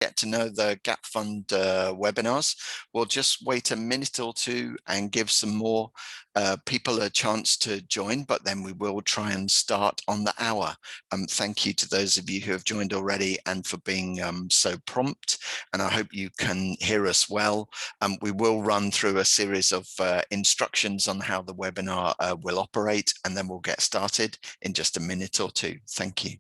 get to know the Gap Fund webinars. We'll just wait a minute or two and give some more people a chance to join, but then we will try and start on the hour. Thank you to those of you who have joined already and for being so prompt, and I hope you can hear us well. We will run through a series of instructions on how the webinar will operate, and then we'll get started in just a minute or two. Thank you.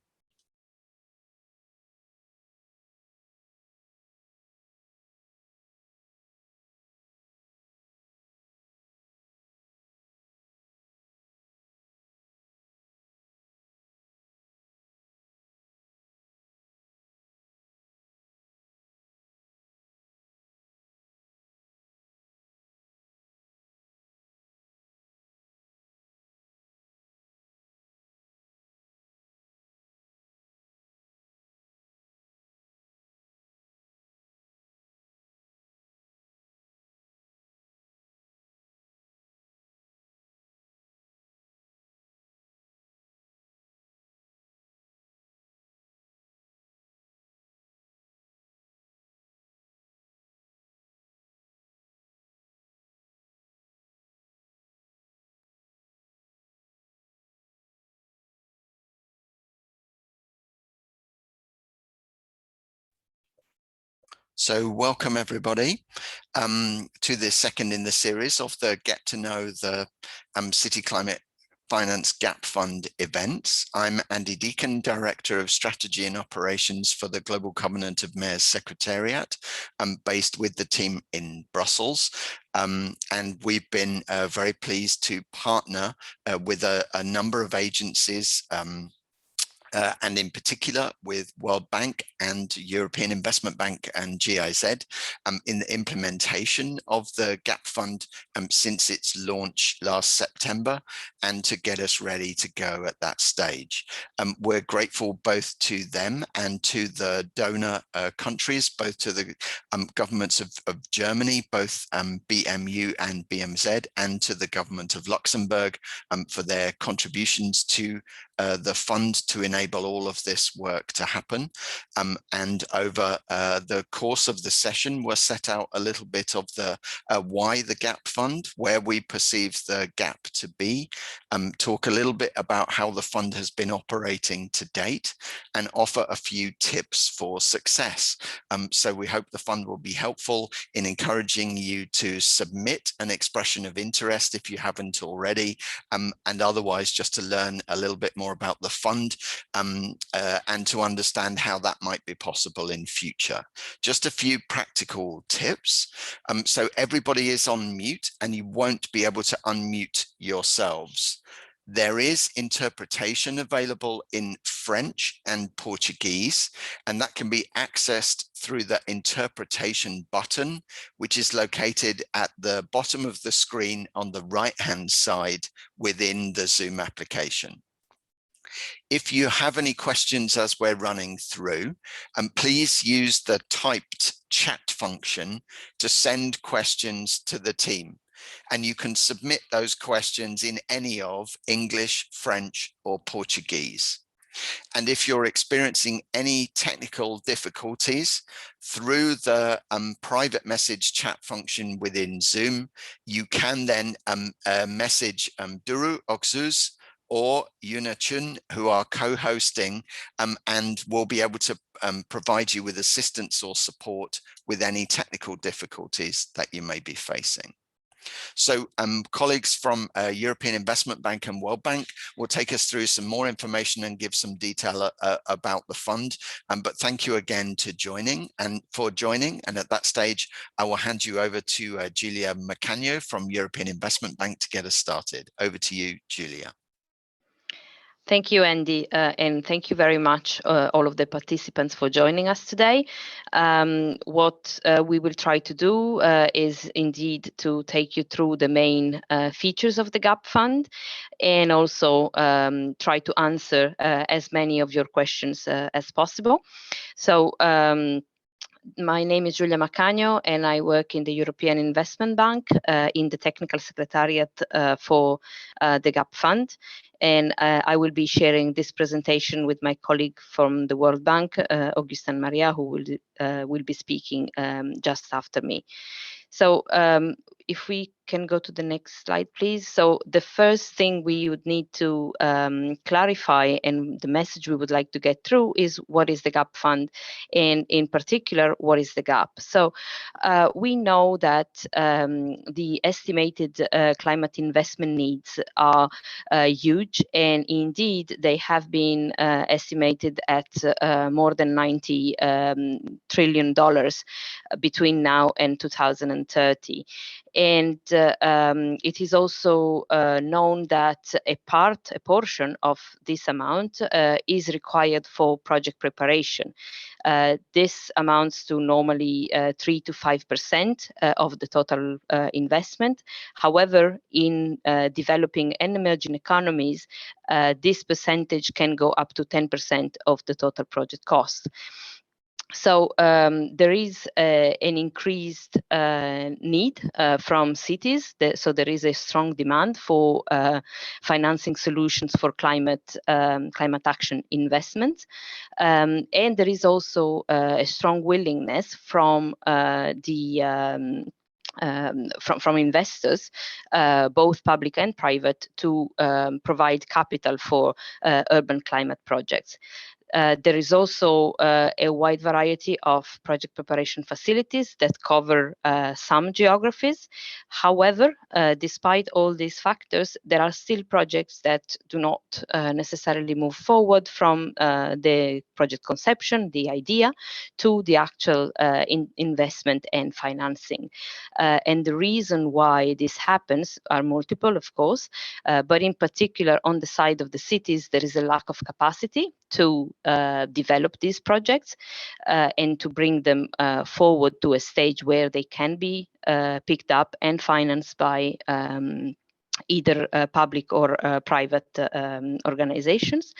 So welcome everybody to the second in the series of the Get to Know the City Climate Finance Gap Fund events. I'm Andy Deacon, Director of Strategy and Operations for the Global Covenant of Mayors Secretariat. I'm based with the team in Brussels. And we've been very pleased to partner with a number of agencies and in particular with World Bank and European Investment Bank and GIZ in the implementation of the Gap Fund since its launch last September, and to get us ready to go at that stage. We're grateful both to them and to the donor countries, both to the governments of Germany, both BMU and BMZ, and to the government of Luxembourg for their contributions to the fund to enable all of this work to happen. And over the course of the session, we'll set out a little bit of the why the Gap Fund, where we perceive the gap to be, talk a little bit about how the fund has been operating to date, and offer a few tips for success. So we hope the fund will be helpful in encouraging you to submit an expression of interest if you haven't already, and otherwise just to learn a little bit more about the fund and to understand how that might be possible in future. Just a few practical tips. So everybody is on mute and you won't be able to unmute yourselves. There is interpretation available in French and Portuguese, and that can be accessed through the interpretation button, which is located at the bottom of the screen on the right-hand side within the Zoom application. If you have any questions as we're running through, please use the typed chat function to send questions to the team. And you can submit those questions in any of English, French, or Portuguese. And if you're experiencing any technical difficulties through the private message chat function within Zoom, you can then message Duru Oxuz or Yuna Chun, who are co-hosting, and will be able to provide you with assistance or support with any technical difficulties that you may be facing. So colleagues from European Investment Bank and World Bank will take us through some more information and give some detail about the fund. But thank you again to joining. And at that stage, I will hand you over to Julia Macagno from European Investment Bank to get us started. Over to you, Julia. Thank you, Andy, and thank you very much, all of the participants, for joining us today. What we will try to do is indeed to take you through the main features of the Gap Fund, and also try to answer as many of your questions as possible. So My name is Giulia Macagno, and I work in the European Investment Bank in the Technical Secretariat for the GAP Fund. And I will be sharing this presentation with my colleague from the World Bank, Augustin Maria, who will be speaking just after me. So if we can go to the next slide, please. So the first thing we would need to clarify, and the message we would like to get through, is what is the GAP Fund, and in particular, what is the GAP? So we know that the estimated climate investment needs are huge, and indeed they have been estimated at more than $90 trillion between now and 2030. And it is also known that a portion of this amount is required for project preparation. This amounts to normally 3 to 5% of the total investment. However, in developing and emerging economies, this percentage can go up to 10% of the total project cost. So there is an increased need from cities. So there is a strong demand for financing solutions for climate action investments. And there is also a strong willingness from from investors, both public and private, to provide capital for urban climate projects. There is also a wide variety of project preparation facilities that cover some geographies. However, despite all these factors, there are still projects that do not necessarily move forward from the project conception, the idea, to the actual investment and financing. And the reason why this happens are multiple, of course, but in particular on the side of the cities, there is a lack of capacity to develop these projects and to bring them forward to a stage where they can be picked up and financed by either public or private organizations.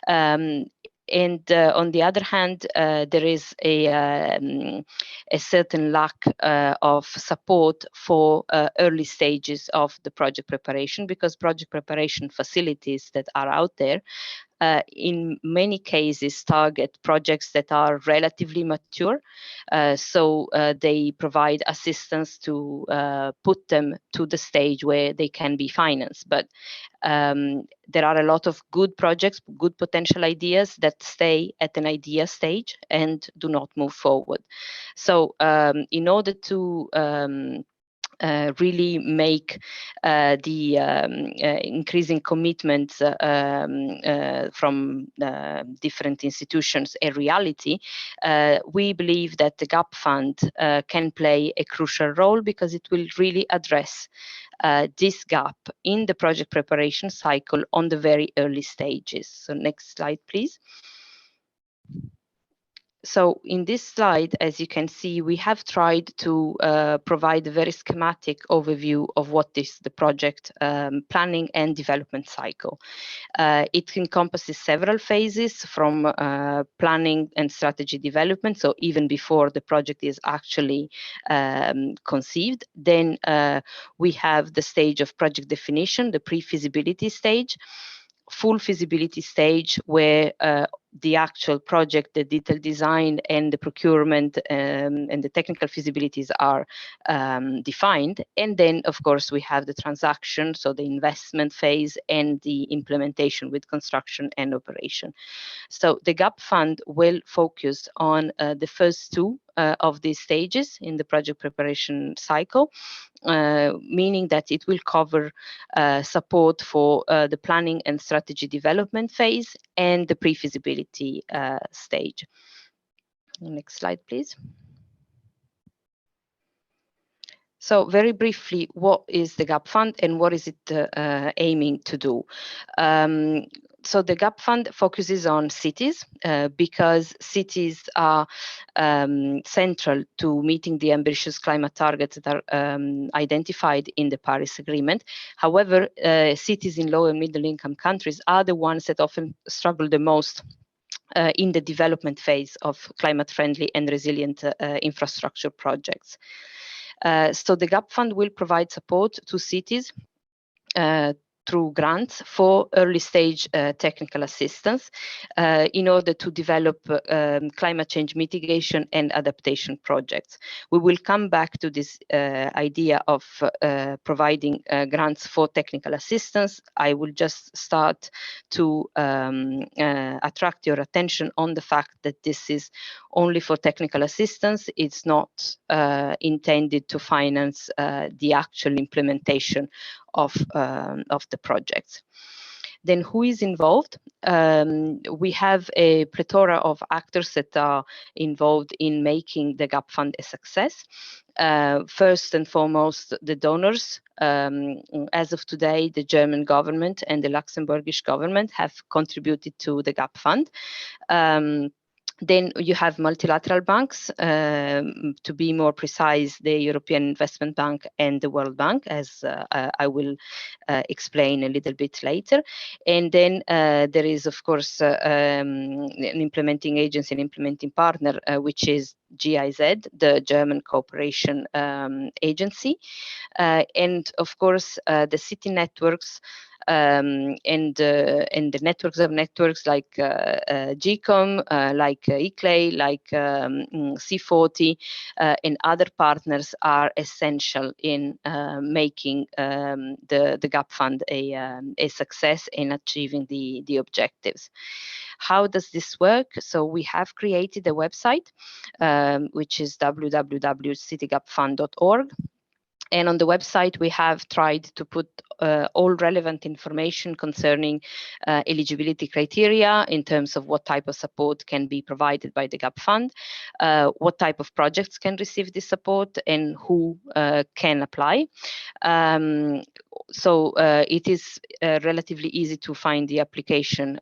And on the other hand, there is a certain lack of support for early stages of the project preparation, because project preparation facilities that are out there in many cases target projects that are relatively mature. So they provide assistance to put them to the stage where they can be financed. But there are a lot of good projects, good potential ideas that stay at an idea stage and do not move forward. So in order to really make the increasing commitments from different institutions a reality, we believe that the GAP Fund can play a crucial role, because it will really address this gap in the project preparation cycle on the very early stages. So next slide, please. So in this slide, as you can see, we have tried to provide a very schematic overview of what is the project planning and development cycle. It encompasses several phases, from planning and strategy development, so even before the project is actually conceived. Then we have the stage of project definition, the pre-feasibility stage, full feasibility stage, where the actual project, the detailed design and the procurement and the technical feasibilities are defined. And then, of course, we have the transaction, so the investment phase, and the implementation with construction and operation. So the GAP Fund will focus on the first two of these stages in the project preparation cycle, meaning that it will cover support for the planning and strategy development phase and the pre-feasibility stage. Next slide, please. So very briefly, what is the GAP Fund and what is it aiming to do? So the GAP Fund focuses on cities because cities are central to meeting the ambitious climate targets that are identified in the Paris Agreement. However, cities in low and middle income countries are the ones that often struggle the most in the development phase of climate-friendly and resilient infrastructure projects. So the GAP Fund will provide support to cities through grants for early stage technical assistance in order to develop climate change mitigation and adaptation projects. We will come back to this idea of providing grants for technical assistance. I will just start to attract your attention on the fact that this is only for technical assistance. It's not intended to finance the actual implementation of the projects. Then who is involved? We have a plethora of actors that are involved in making the GAP Fund a success. First and foremost, the donors. As of today, the German government and the Luxembourgish government have contributed to the GAP Fund. Then you have multilateral banks, to be more precise, the European Investment Bank and the World Bank, as I will explain a little bit later. And then there is, of course, an implementing agency, an implementing partner, which is GIZ, the German Cooperation Agency. And of course, the city networks and the networks of networks like GCOM, like ICLEI, like C40, and other partners are essential in making the GAP Fund a success in achieving the objectives. How does this work? So we have created a website, which is www.citygapfund.org. And on the website, we have tried to put all relevant information concerning eligibility criteria in terms of what type of support can be provided by the GAP Fund, what type of projects can receive this support, and who can apply. So it is relatively easy to find the application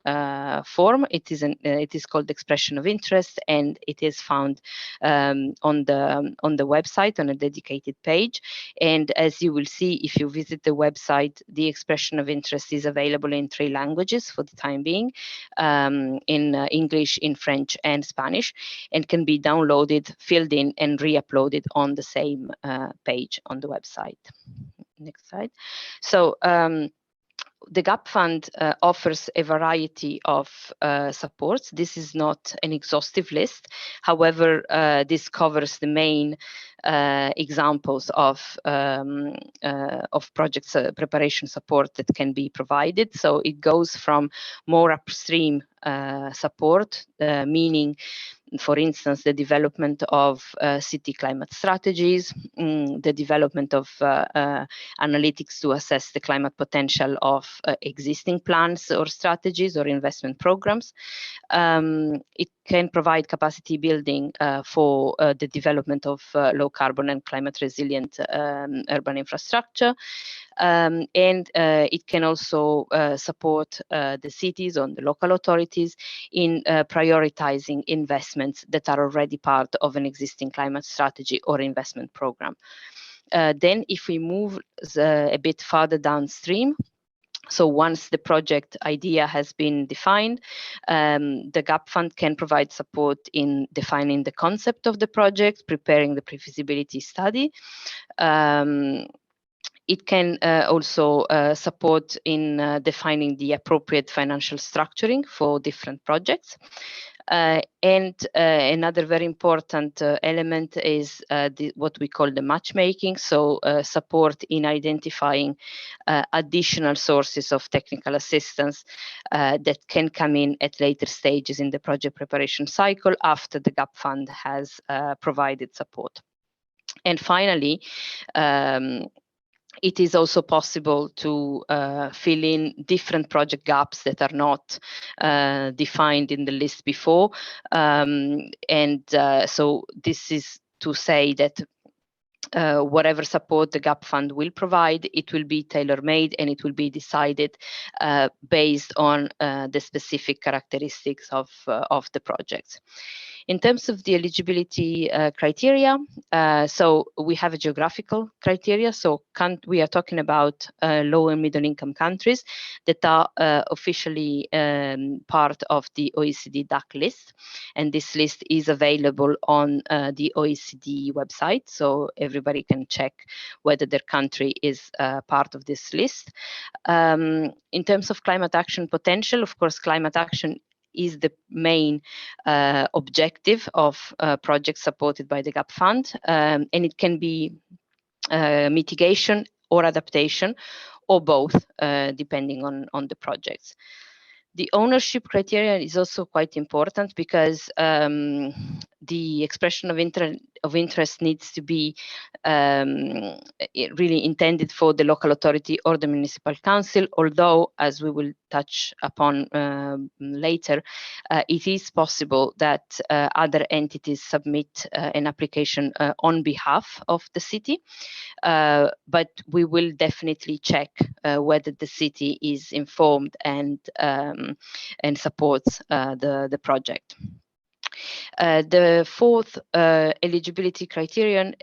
form. It is called expression of interest, and it is found on the website on a dedicated page. And as you will see, if you visit the website, the expression of interest is available in 3 languages for the time being, in English, in French, and Spanish, and can be downloaded, filled in, and re-uploaded on the same page on the website. Next slide. So the GAP Fund offers a variety of supports. This is not an exhaustive list. However, this covers the main examples of projects preparation support that can be provided. So it goes from more upstream support, meaning, for instance, the development of city climate strategies, the development of analytics to assess the climate potential of existing plans or strategies or investment programs. It can provide capacity building for the development of low carbon and climate resilient urban infrastructure. And it can also support the cities and the local authorities in prioritizing investments that are already part of an existing climate strategy or investment program. Then if we move a bit further downstream, so once the project idea has been defined, the GAP Fund can provide support in defining the concept of the project, preparing the pre-feasibility study. It can also support in defining the appropriate financial structuring for different projects. And another very important element is what we call the matchmaking, so support in identifying additional sources of technical assistance that can come in at later stages in the project preparation cycle after the GAP Fund has provided support. And finally, it is also possible to fill in different project gaps that are not defined in the list before. So this is to say that whatever support the GAP Fund will provide, it will be tailor-made and it will be decided based on the specific characteristics of the projects. In terms of the eligibility criteria, so we have a geographical criteria. So we are talking about low and middle income countries that are officially part of the OECD DAC list. And this list is available on the OECD website. So everybody can check whether their country is part of this list. In terms of climate action potential, of course, climate action is the main objective of projects supported by the GAP Fund, and it can be mitigation or adaptation, or both, depending on the projects. The ownership criteria is also quite important because the expression of interest needs to be really intended for the local authority or the municipal council, although, as we will touch upon later, it is possible that other entities submit an application on behalf of the city. But we will definitely check whether the city is informed and supports the project. The fourth eligibility criterion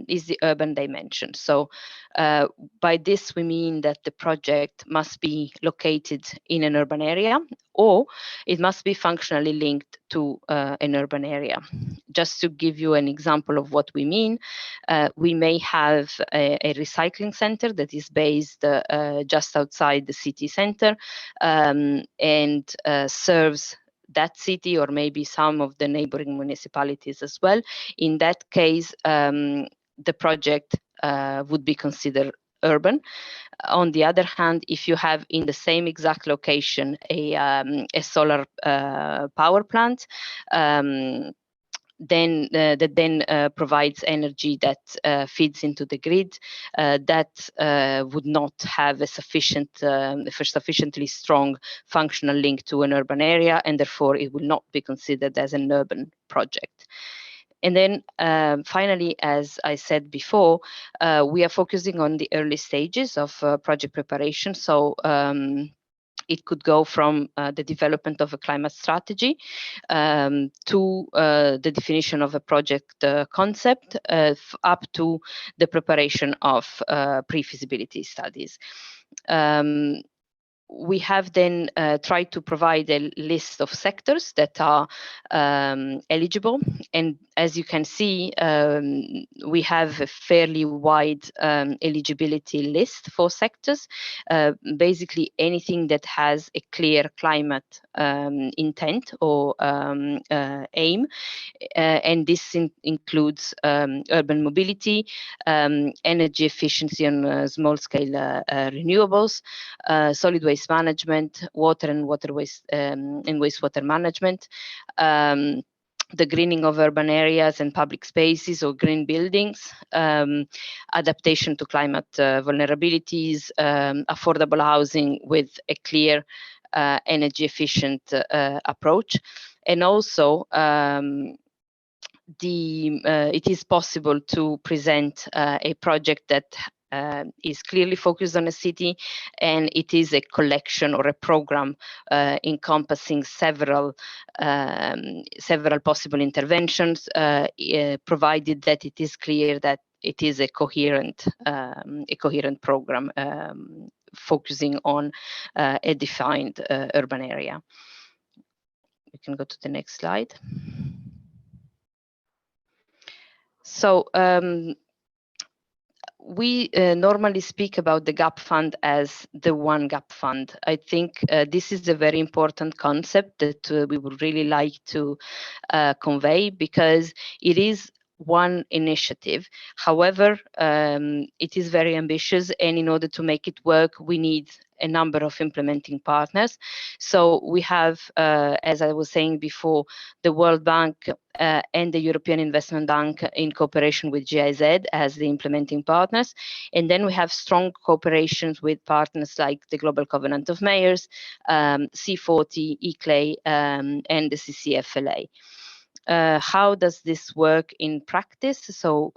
is the urban dimension. So by this, we mean that the project must be located in an urban area, or it must be functionally linked to an urban area. Just to give you an example of what we mean, we may have a recycling center that is based just outside the city center and serves that city or maybe some of the neighboring municipalities as well. In that case, the project would be considered urban. On the other hand, if you have in the same exact location a solar power plant, then that then provides energy that feeds into the grid, that would not have a sufficiently strong functional link to an urban area, and therefore it will not be considered as an urban project. And then finally, as I said before, we are focusing on the early stages of project preparation. So it could go from the development of a climate strategy to the definition of a project concept up to the preparation of pre-feasibility studies. We have then tried to provide a list of sectors that are eligible. And as you can see, we have a fairly wide eligibility list for sectors. Basically, anything that has a clear climate intent or aim. And this includes urban mobility, energy efficiency on small-scale renewables, solid waste management, water and waste and wastewater management, the greening of urban areas and public spaces or green buildings, adaptation to climate vulnerabilities, affordable housing with a clear energy efficient approach, and also it is possible to present a project that is clearly focused on a city, and it is a collection or a program encompassing several possible interventions, provided that it is clear that it is a coherent program focusing on a defined urban area. We can go to the next slide. So we normally speak about the GAP Fund as the one GAP Fund. I think this is a very important concept that we would really like to convey, because it is one initiative. However, it is very ambitious, and in order to make it work, we need a number of implementing partners. So we have, as I was saying before, the World Bank and the European Investment Bank in cooperation with GIZ as the implementing partners. And then we have strong cooperations with partners like the Global Covenant of Mayors, C40, ICLEI, and the CCFLA. How does this work in practice? So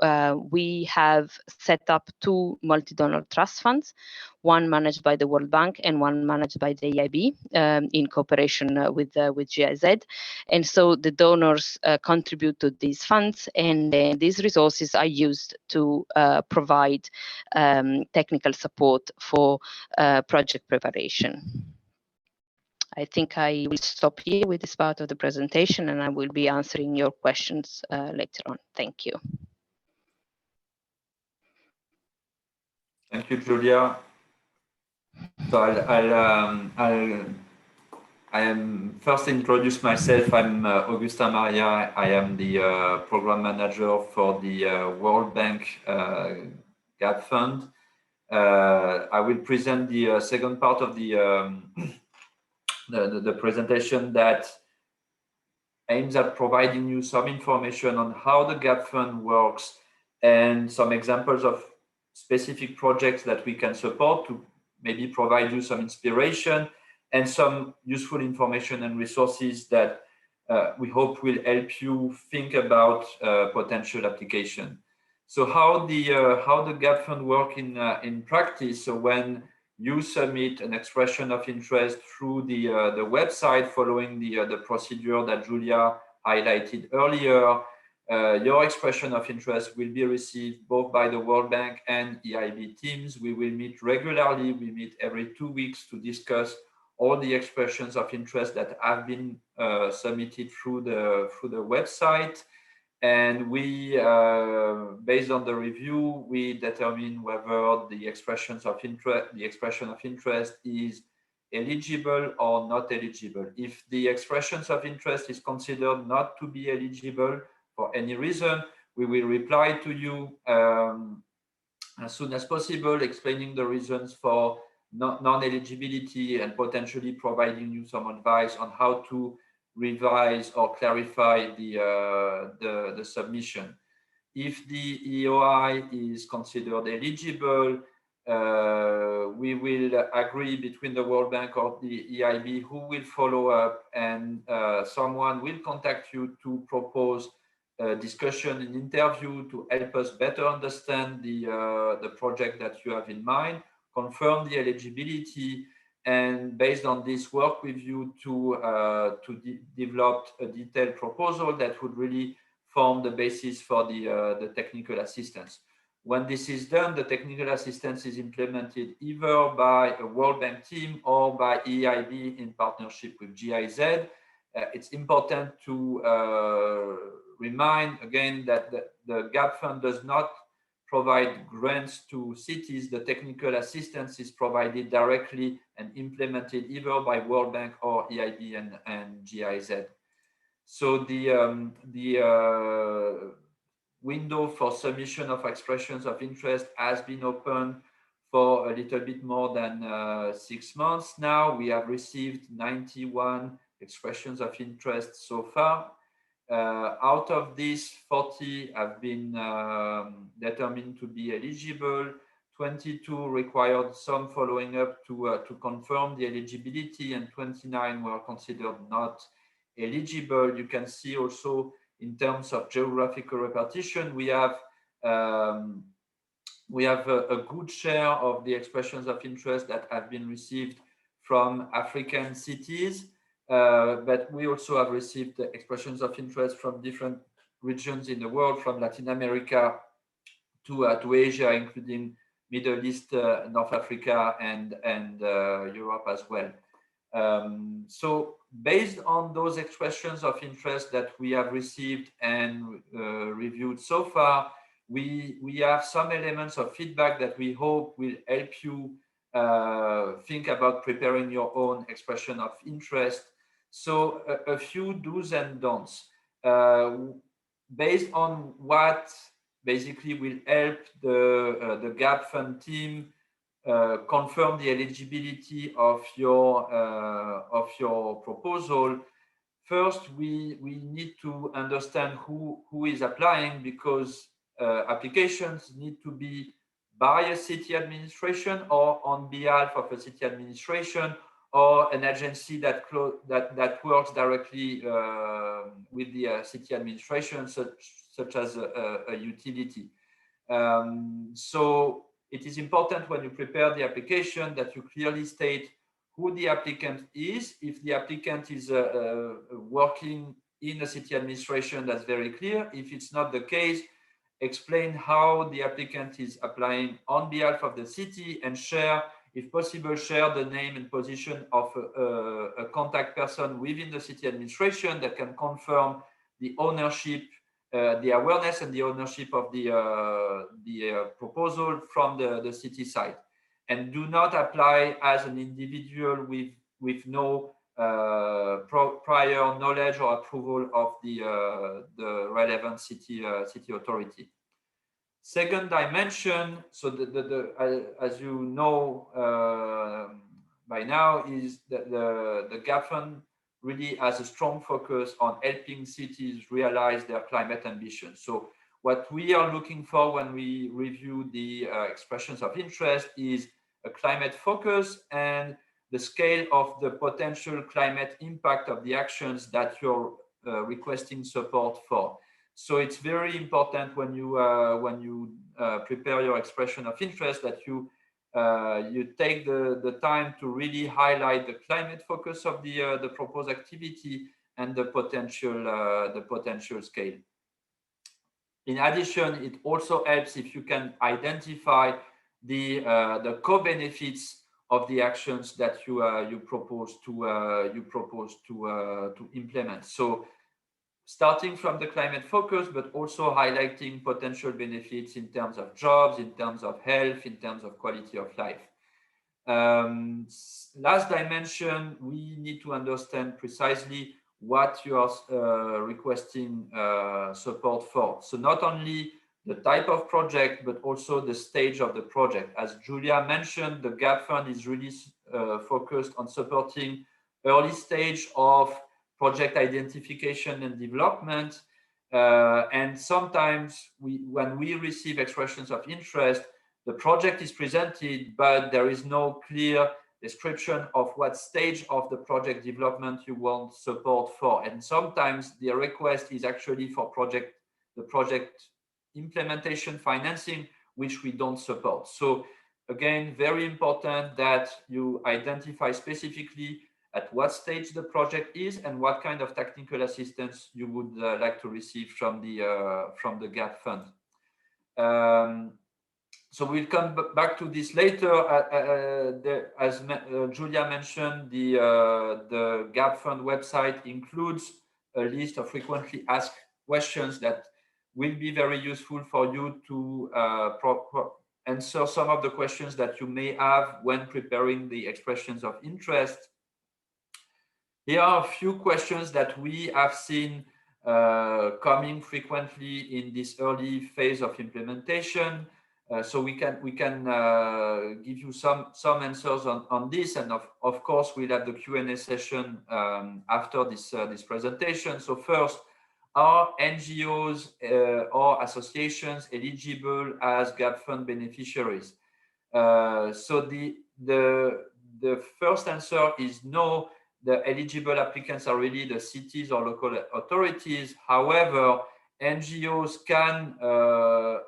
we have set up 2 multi-donor trust funds, one managed by the World Bank and one managed by the EIB in cooperation with GIZ. And so the donors contribute to these funds, and these resources are used to provide technical support for project preparation. I think I will stop here with this part of the presentation, and I will be answering your questions later on. Thank you. Thank you, Giulia. So I'll first introduce myself. I'm Augustin Maria. I am the program manager for the World Bank GAP Fund. I will present the second part of the presentation that aims at providing you some information on how the GAP Fund works and some examples of specific projects that we can support to maybe provide you some inspiration and some useful information and resources that we hope will help you think about potential application. So how the GAP Fund work in practice? So when you submit an expression of interest through the website following the procedure that Giulia highlighted earlier, your expression of interest will be received both by the World Bank and EIB teams. We will meet regularly. We meet every 2 weeks to discuss all the expressions of interest that have been submitted through the website. And we, based on the review, we determine whether the expression of interest is eligible or not eligible. If the expressions of interest is considered not to be eligible for any reason, we will reply to you as soon as possible, explaining the reasons for non-eligibility and potentially providing you some advice on how to revise or clarify the submission. If the EOI is considered eligible, we will agree between the World Bank or the EIB who will follow up, and someone will contact you to propose a discussion and interview to help us better understand the project that you have in mind, confirm the eligibility, and based on this, work with you to develop a detailed proposal that would really form the basis for the technical assistance. When this is done, the technical assistance is implemented either by a World Bank team or by EIB in partnership with GIZ. It's important to remind again that the GAP Fund does not provide grants to cities. The technical assistance is provided directly and implemented either by World Bank or EIB and GIZ. So the window for submission of expressions of interest has been open for a little bit more than 6 months now. We have received 91 expressions of interest so far. Out of these, 40 have been determined to be eligible. 22 required some following up to confirm the eligibility, and 29 were considered not eligible. You can see also in terms of geographical repartition, we have a good share of the expressions of interest that have been received from African cities. But we also have received expressions of interest from different regions in the world, from Latin America to Asia, including Middle East, North Africa, and Europe as well. So based on those expressions of interest that we have received and reviewed so far, we have some elements of feedback that we hope will help you think about preparing your own expression of interest. So a few do's and don'ts based on what basically will help the GAP Fund team confirm the eligibility of your proposal. First, we need to understand who is applying, because applications need to be by a city administration or on behalf of a city administration or an agency that works directly with the city administration, such as a utility. So it is important when you prepare the application that you clearly state who the applicant is. If the applicant is working in a city administration, that's very clear. If it's not the case, explain how the applicant is applying on behalf of the city, and share, if possible, share the name and position of a contact person within the city administration that can confirm the ownership, the awareness and the ownership of the proposal from the city side. And do not apply as an individual with no prior knowledge or approval of the relevant city authority. Second dimension, so as you know by now, is that the GAP Fund really has a strong focus on helping cities realize their climate ambitions. So what we are looking for when we review the expressions of interest is a climate focus and the scale of the potential climate impact of the actions that you're requesting support for. So it's very important when you prepare your expression of interest that you take the time to really highlight the climate focus of the proposed activity and the potential scale. In addition, it also helps if you can identify the co-benefits of the actions that you propose to implement. So starting from the climate focus, but also highlighting potential benefits in terms of jobs, in terms of health, in terms of quality of life. Last dimension, we need to understand precisely what you are requesting support for. So not only the type of project, but also the stage of the project. As Julia mentioned, the GAP Fund is really focused on supporting early stage of project identification and development. And sometimes when we receive expressions of interest, the project is presented, but there is no clear description of what stage of the project development you want support for. And sometimes the request is actually for the project implementation financing, which we don't support. So again, very important that you identify specifically at what stage the project is and what kind of technical assistance you would like to receive from the GAP Fund. So we'll come back to this later. As Julia mentioned, the GAP Fund website includes a list of frequently asked questions that will be very useful for you to answer some of the questions that you may have when preparing the expressions of interest. Here are a few questions that we have seen coming frequently in this early phase of implementation. So we can give you some answers on this, and of course we'll have the Q&A session after this presentation. So first, are NGOs or associations eligible as GAP Fund beneficiaries? So the first answer is no. The eligible applicants are really the cities or local authorities. However, NGOs or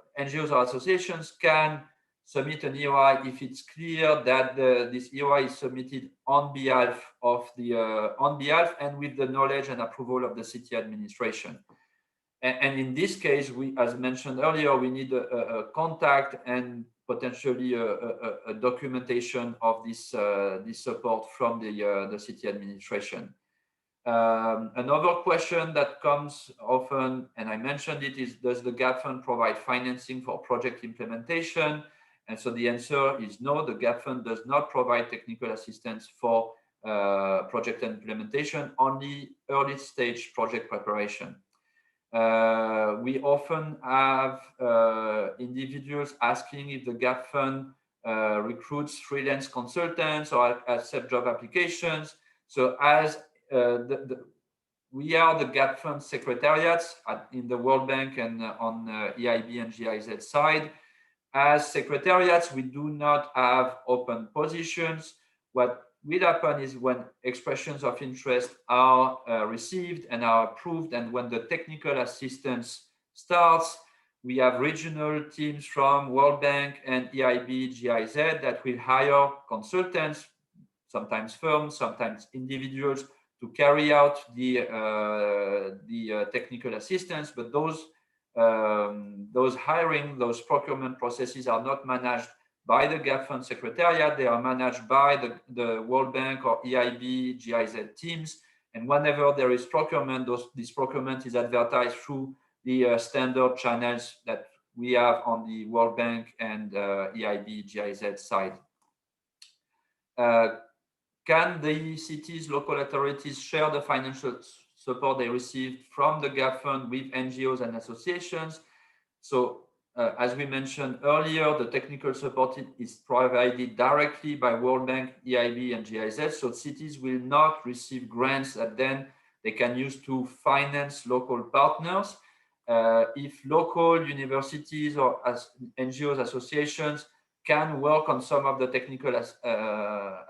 associations can submit an EOI if it's clear that this EOI is submitted on behalf and with the knowledge and approval of the city administration. And in this case, as mentioned earlier, we need a contact and potentially a documentation of this support from the city administration. Another question that comes often, and I mentioned it, is does the GAP Fund provide financing for project implementation? And so the answer is no, the GAP Fund does not provide technical assistance for project implementation, only early stage project preparation. We often have individuals asking if the GAP Fund recruits freelance consultants or accept job applications. So as we are the GAP Fund secretariats in the World Bank and on EIB and GIZ side. As secretariats, we do not have open positions. What will happen is when expressions of interest are received and are approved, and when the technical assistance starts, we have regional teams from World Bank and EIB, GIZ that will hire consultants, sometimes firms, sometimes individuals, to carry out the technical assistance. But those hiring, those procurement processes are not managed by the GAP Fund Secretariat. They are managed by the World Bank or EIB, GIZ teams. And whenever there is procurement, this procurement is advertised through the standard channels that we have on the World Bank and EIB, GIZ side. Can the cities, local authorities share the financial support they received from the GAP Fund with NGOs and associations? So as we mentioned earlier, the technical support is provided directly by World Bank, EIB, and GIZ. So cities will not receive grants that then they can use to finance local partners. If local universities or NGOs, associations can work on some of the technical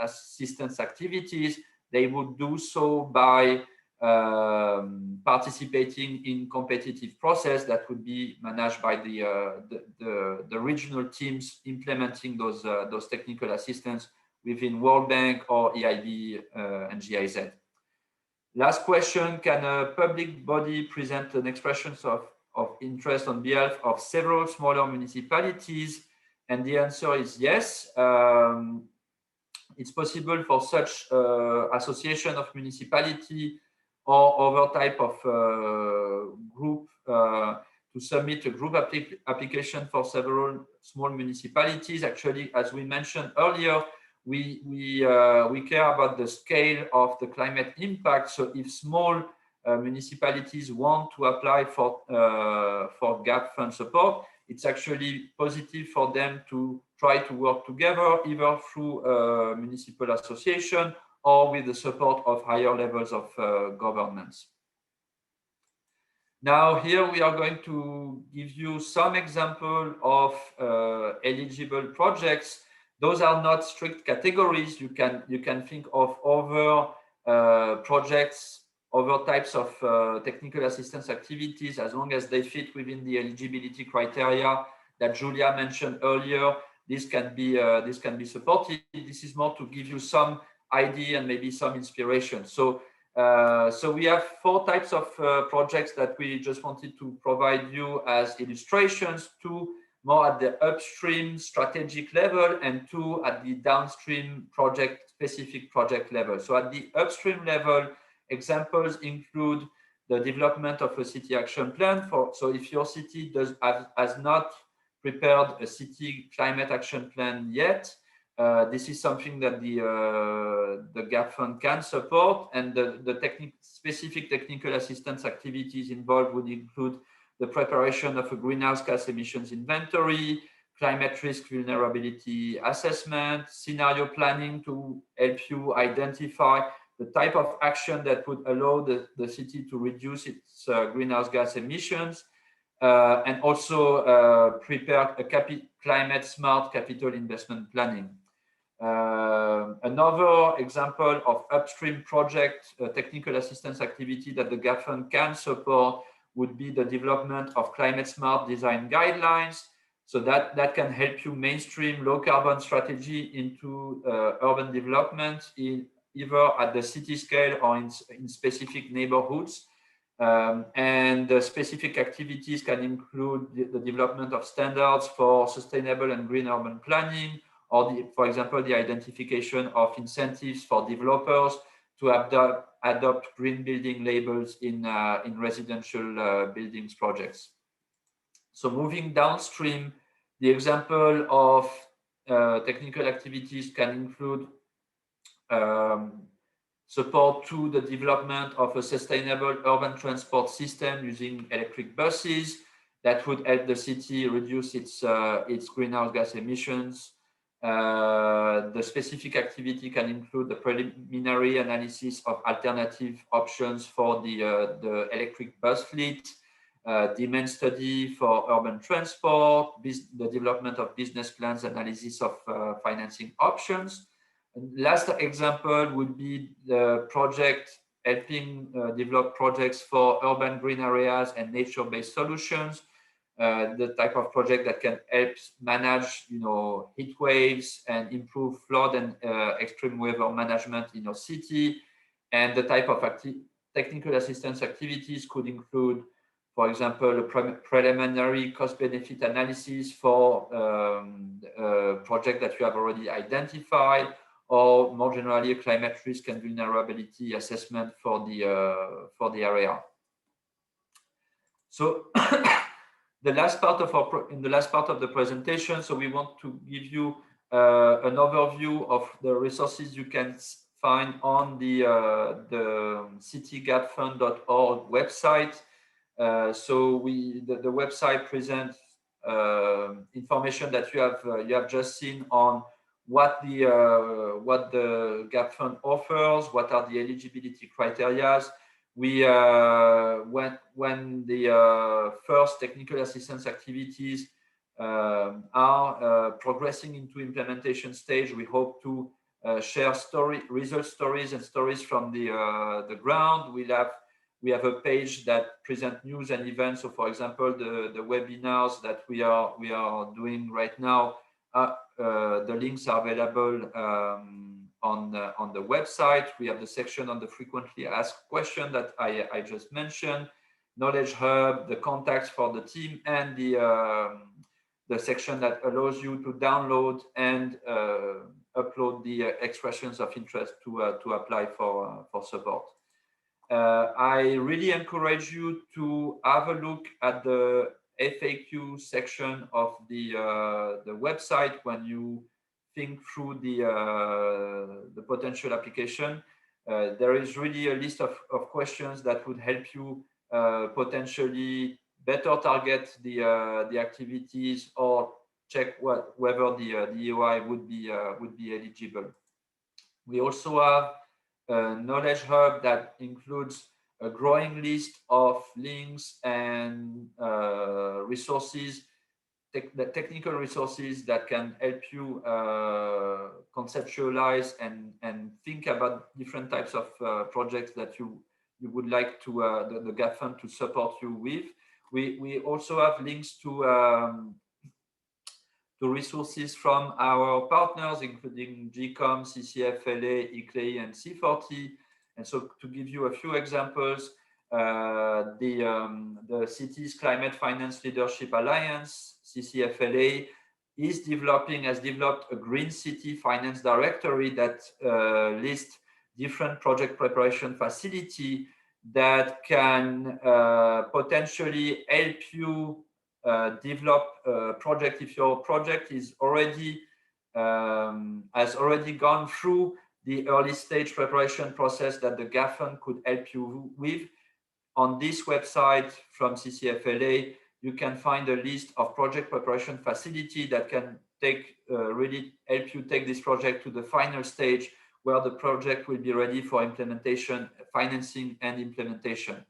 assistance activities, they would do so by participating in competitive process that would be managed by the regional teams implementing those technical assistance within World Bank or EIB and GIZ. Last question, can a public body present an expression of interest on behalf of several smaller municipalities? And the answer is yes. It's possible for such association of municipality or other type of group to submit a group application for several small municipalities. Actually, as we mentioned earlier, we care about the scale of the climate impact. So if small municipalities want to apply for GAP Fund support, it's actually positive for them to try to work together, either through a municipal association or with the support of higher levels of governments. Now, here we are going to give you some example of eligible projects. Those are not strict categories. You can think of other projects, other types of technical assistance activities, as long as they fit within the eligibility criteria that Julia mentioned earlier. This can be supported. This is more to give you some idea and maybe some inspiration. So we have 4 types of projects that we just wanted to provide you as illustrations: 2 more at the upstream strategic level, and 2 at the downstream specific project level. So at the upstream level, examples include the development of a city action plan. So if your city has not prepared a city climate action plan yet, this is something that the GAP Fund can support, and the specific technical assistance activities involved would include the preparation of a greenhouse gas emissions inventory, climate risk vulnerability assessment, scenario planning to help you identify the type of action that would allow the city to reduce its greenhouse gas emissions, and also prepare a climate smart capital investment planning. Another example of upstream project technical assistance activity that the GAP Fund can support would be the development of climate smart design guidelines. So that can help you mainstream low carbon strategy into urban development either at the city scale or in specific neighborhoods. And the specific activities can include the development of standards for sustainable and green urban planning, or for example, the identification of incentives for developers to adopt green building labels in residential buildings projects. So moving downstream, the example of technical activities can include support to the development of a sustainable urban transport system using electric buses that would help the city reduce its greenhouse gas emissions. The specific activity can include the preliminary analysis of alternative options for the electric bus fleet, demand study for urban transport, the development of business plans, analysis of financing options. Last example would be the project helping develop projects for urban green areas and nature-based solutions. The type of project that can help manage, heat waves and improve flood and extreme weather management in your city. And the type of technical assistance activities could include, for example, a preliminary cost-benefit analysis for a project that you have already identified, or more generally, a climate risk and vulnerability assessment for the area. So, in the last part of the presentation, so we want to give you an overview of the resources you can find on the citygapfund.org website. So the website presents information that you have just seen on what the GAP Fund offers, what are the eligibility criteria. We when the first technical assistance activities are progressing into implementation stage, we hope to share result stories and stories from the ground. We have a page that presents news and events. So, for example, the webinars that we are doing right now, the links are available on the website. We have the section on the frequently asked question that I just mentioned, Knowledge Hub, the contacts for the team, and the section that allows you to download and upload the expressions of interest to apply for support. I really encourage you to have a look at the FAQ section of the website when you think through the potential application. There is really a list of questions that would help you potentially better target the activities or check whether the EOI would be eligible. We also have a Knowledge Hub that includes a growing list of links and resources, technical resources that can help you conceptualize and think about different types of projects that you would like to the GAP Fund to support you with. We also have links to resources from our partners, including GCOM, CCFLA, ICLEI, and C40. And so, to give you a few examples, the Cities Climate Finance Leadership Alliance, CCFLA, has developed a Green City Finance Directory that lists different project preparation facility that can potentially help you develop a project if your project is already has already gone through the early stage preparation process that the GAP Fund could help you with. On this website from CCFLA, you can find a list of project preparation facility that can really help you take this project to the final stage where the project will be ready for implementation, financing, and implementation.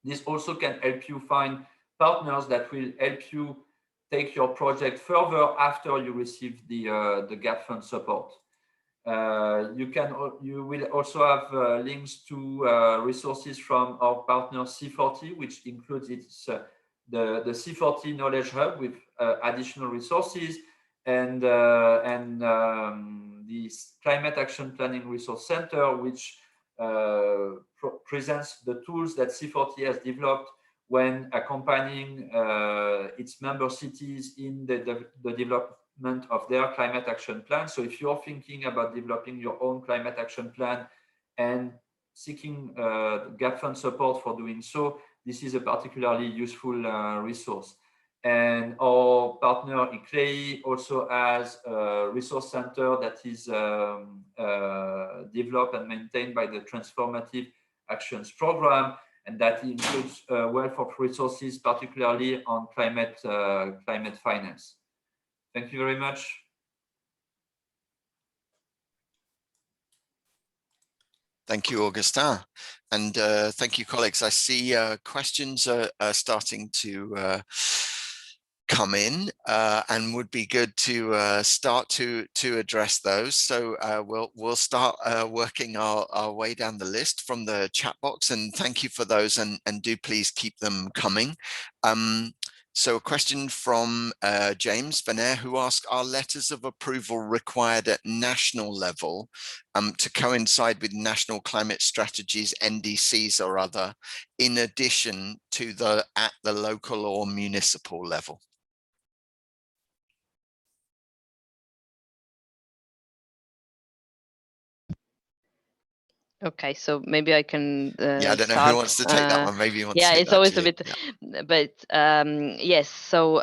This also can help you find partners that will help you take your project further after you receive the GAP Fund support. You will also have links to resources from our partner C40, which includes the C40 Knowledge Hub with additional resources, and the Climate Action Planning Resource Center, which presents the tools that C40 has developed when accompanying its member cities in the development of their climate action plan. So if you're thinking about developing your own climate action plan and seeking GAP Fund support for doing so, this is a particularly useful resource. And our partner ICLEI also has a resource center that is developed and maintained by the Transformative Actions Program, and that includes a wealth of resources, particularly on climate finance. Thank you very much. Thank you, Augustin. And thank you, colleagues. I see questions are starting to come in and would be good to start to address those. So we'll start working our way down the list from the chat box, and thank you for those, and do please keep them coming. So a question from James Venair, who asked, are letters of approval required at national level to coincide with national climate strategies, NDCs or other, in addition to at the local or municipal level? Okay, so maybe I can yeah, I don't know start. who wants to take that one. Maybe you want yeah, to take it's that, always Julie. a bit, yeah. But yes, so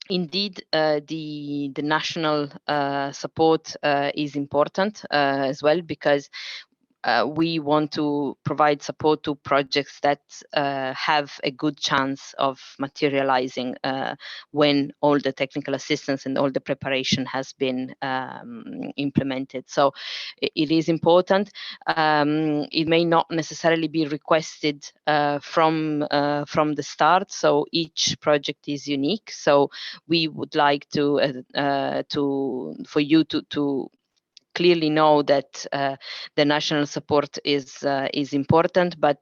indeed, the national support is important as well, because we want to provide support to projects that have a good chance of materializing when all the technical assistance and all the preparation has been implemented. So it is important. It may not necessarily be requested from the start. So each project is unique. So we would like for you to clearly know that the national support is important, but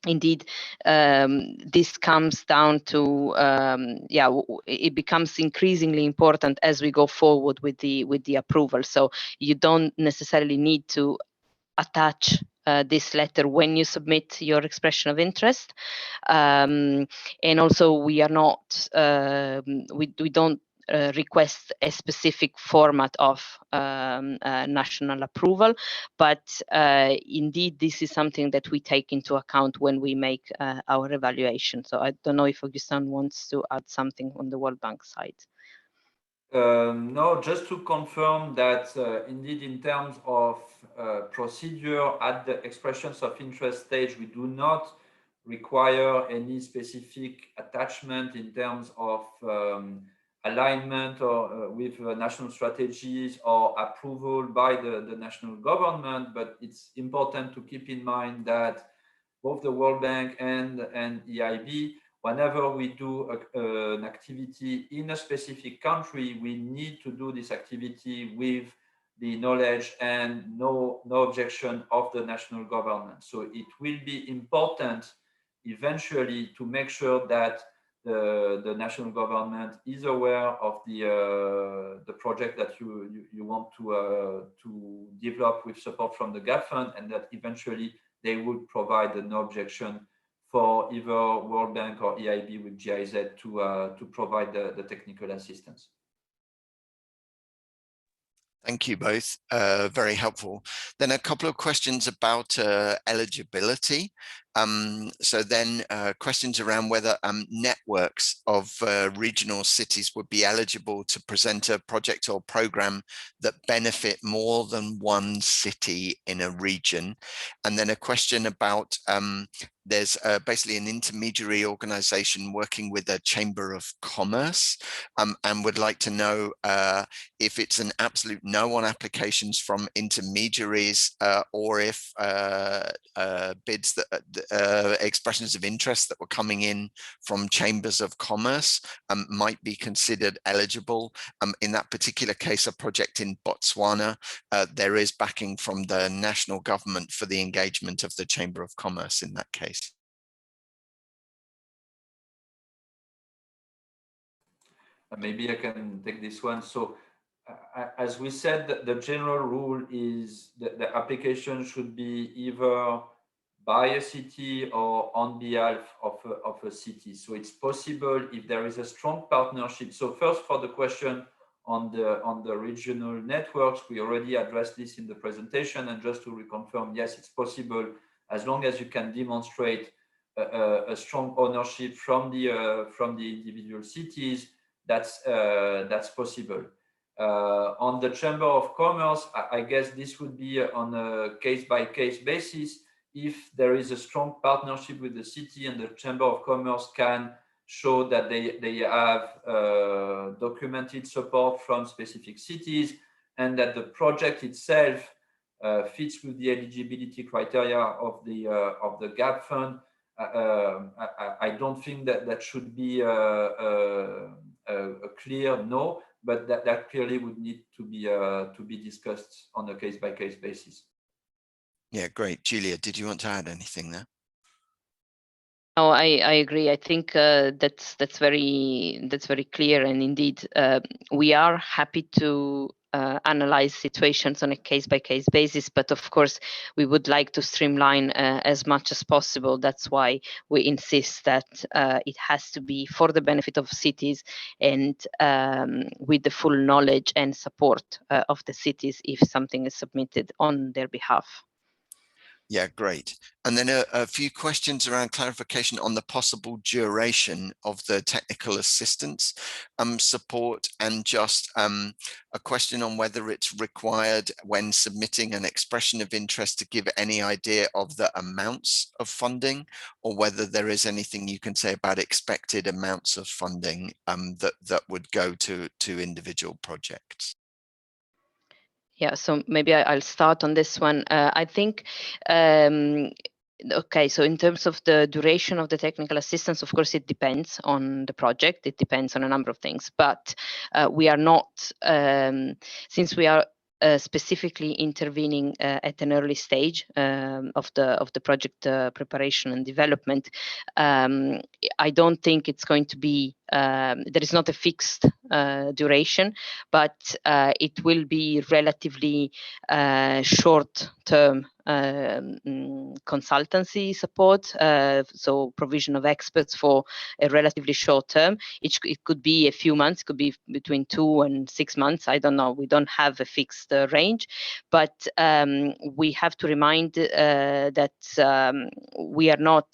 indeed this comes down to it becomes increasingly important as we go forward with the approval. So you don't necessarily need to attach this letter when you submit your expression of interest, and also we are not we don't request a specific format of national approval, but indeed this is something that we take into account when we make our evaluation. So I don't know if Augustin wants to add something on the World Bank side. No, just to confirm that indeed in terms of procedure at the expressions of interest stage, we do not require any specific attachment in terms of alignment or with national strategies or approval by the national government, but it's important to keep in mind that both the World Bank and EIB, whenever we do an activity in a specific country, we need to do this activity with the knowledge and no objection of the national government. So it will be important eventually to make sure that the national government is aware of the project that you want to develop with support from the GAP fund, and that eventually they would provide an objection for either World Bank or EIB with GIZ to provide the technical assistance. Thank you both, very helpful. Then a couple of questions about eligibility. So then questions around whether networks of regional cities would be eligible to present a project or program that benefit more than one city in a region. And then a question about there's basically an intermediary organization working with a Chamber of Commerce and would like to know if it's an absolute no on applications from intermediaries or if bids that expressions of interest that were coming in from chambers of commerce might be considered eligible. In that particular case, a project in Botswana, there is backing from the national government for the engagement of the Chamber of Commerce in that case. Maybe I can take this one. So as we said, the general rule is that the application should be either by a city or on behalf of a city. So it's possible if there is a strong partnership. So first, for the question on the regional networks, we already addressed this in the presentation, and just to reconfirm, yes, it's possible as long as you can demonstrate a strong ownership from the individual cities. That's possible. On the Chamber of Commerce, I guess this would be on a case-by-case basis. If there is a strong partnership with the city and the Chamber of Commerce can show that they have documented support from specific cities and that the project itself fits with the eligibility criteria of the GAP fund, I don't think that should be a clear no, but that clearly would need to be discussed on a case-by-case basis. Yeah, great. Julia, did you want to add anything there? No, I agree. I think that's very clear, and indeed, we are happy to analyze situations on a case-by-case basis. But of course, we would like to streamline as much as possible. That's why we insist that it has to be for the benefit of cities and with the full knowledge and support of the cities if something is submitted on their behalf. Yeah, great. And then a few questions around clarification on the possible duration of the technical assistance support, and just a question on whether it's required when submitting an expression of interest to give any idea of the amounts of funding, or whether there is anything you can say about expected amounts of funding that would go to individual projects. Yeah, so maybe I'll start on this one. I think, okay, so in terms of the duration of the technical assistance, of course, it depends on the project. It depends on a number of things, but we are not, since we are specifically intervening at an early stage of the project preparation and development, I don't think it's going to be, there is not a fixed duration, but it will be relatively short-term consultancy support, so provision of experts for a relatively short term. It could be a few months, could be between 2 and 6 months. I don't know. We don't have a fixed range, but we have to remind that we are not.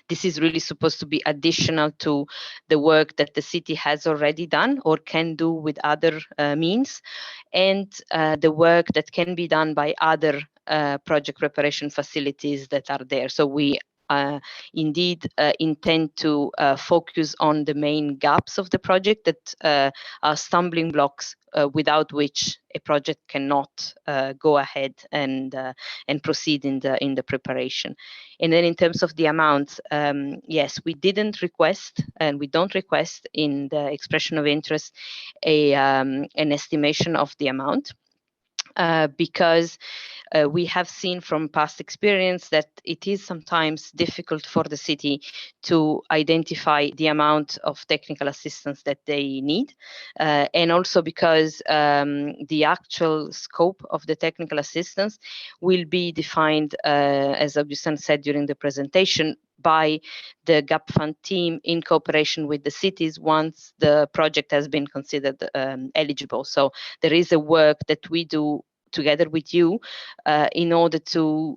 This is really supposed to be additional to the work that the city has already done or can do with other means, and the work that can be done by other project preparation facilities that are there. So we indeed intend to focus on the main gaps of the project that are stumbling blocks without which a project cannot go ahead and proceed in the preparation. And then in terms of the amount, yes, we didn't request, and we don't request in the expression of interest an estimation of the amount. Because we have seen from past experience that it is sometimes difficult for the city to identify the amount of technical assistance that they need. And also because the actual scope of the technical assistance will be defined, as Augustin said during the presentation, by the GAP Fund team in cooperation with the cities once the project has been considered eligible. So there is a work that we do together with you in order to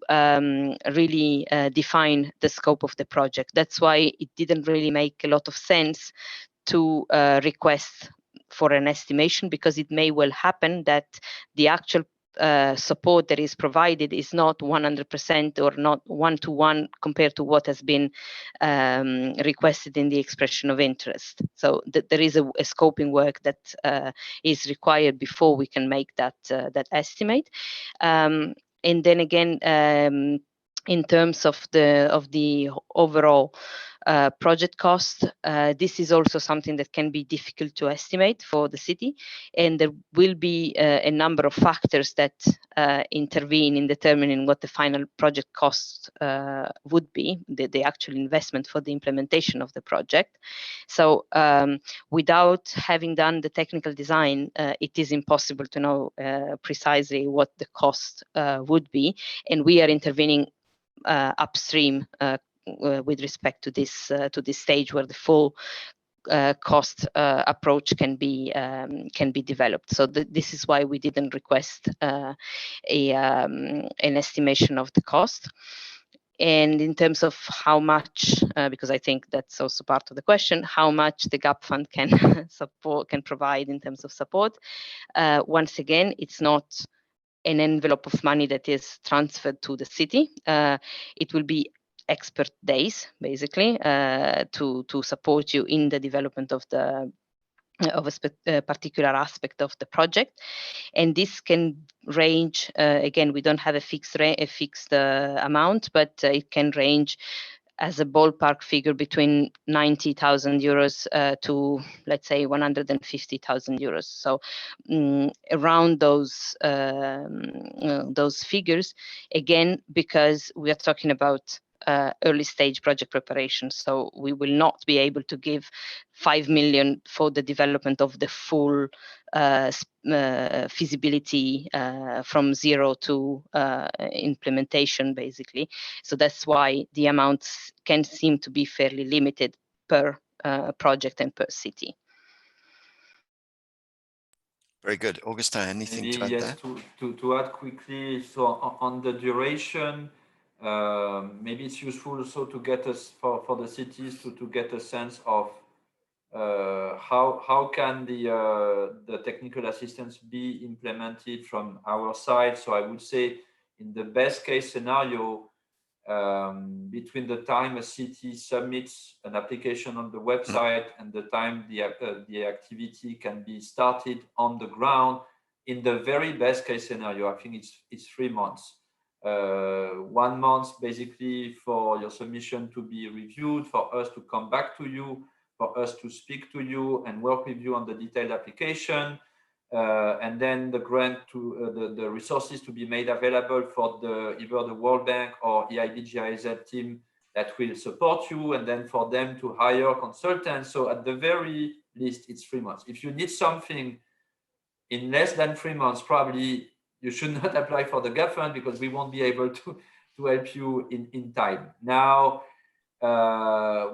really define the scope of the project. That's why it didn't really make a lot of sense to request for an estimation, because it may well happen that the actual support that is provided is not 100% or not one-to-one compared to what has been requested in the expression of interest. So there is a scoping work that is required before we can make that estimate. And then again, in terms of the overall project cost, this is also something that can be difficult to estimate for the city, and there will be a number of factors that intervene in determining what the final project cost would be, the actual investment for the implementation of the project. So without having done the technical design, it is impossible to know precisely what the cost would be, and we are intervening upstream with respect to this stage where the full cost approach can be developed. So this is why we didn't request an estimation of the cost. And in terms of how much, because I think that's also part of the question, how much the GAP Fund can provide in terms of support. Once again, it's not an envelope of money that is transferred to the city. It will be expert days, basically, to support you in the development of the of a particular aspect of the project, and this can range. Again, we don't have a fixed amount, but it can range as a ballpark figure between 90,000 euros to, let's say, 150,000 euros. So around those figures, again, because we are talking about early stage project preparation. So we will not be able to give 5 million for the development of the full feasibility from zero to implementation, basically. So that's why the amounts can seem to be fairly limited per project and per city. Very good. Augustin, anything to add there? To add quickly, so on the duration, maybe it's useful also to get us for the cities to get a sense of how can the technical assistance be implemented from our side. So I would say in the best case scenario, between the time a city submits an application on the website and the time the activity can be started on the ground, in the very best case scenario, I think it's 3 months. 1 month basically for your submission to be reviewed, for us to come back to you, for us to speak to you and work with you on the detailed application, and then the grant to the resources to be made available for either the World Bank or EIB GIZ team that will support you, and then for them to hire consultants. So at the very least, it's 3 months. If you need something in less than 3 months, probably you should not apply for the GAP fund, because we won't be able to help you in time. Now,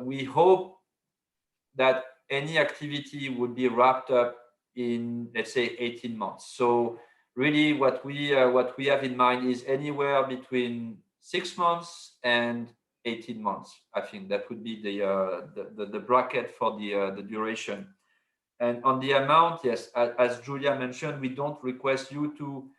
we hope that any activity would be wrapped up in, let's say, 18 months. So really what we have in mind is anywhere between 6 months and 18 months. I think that would be the bracket for the duration. And on the amount, yes, as Julia mentioned, we don't request you to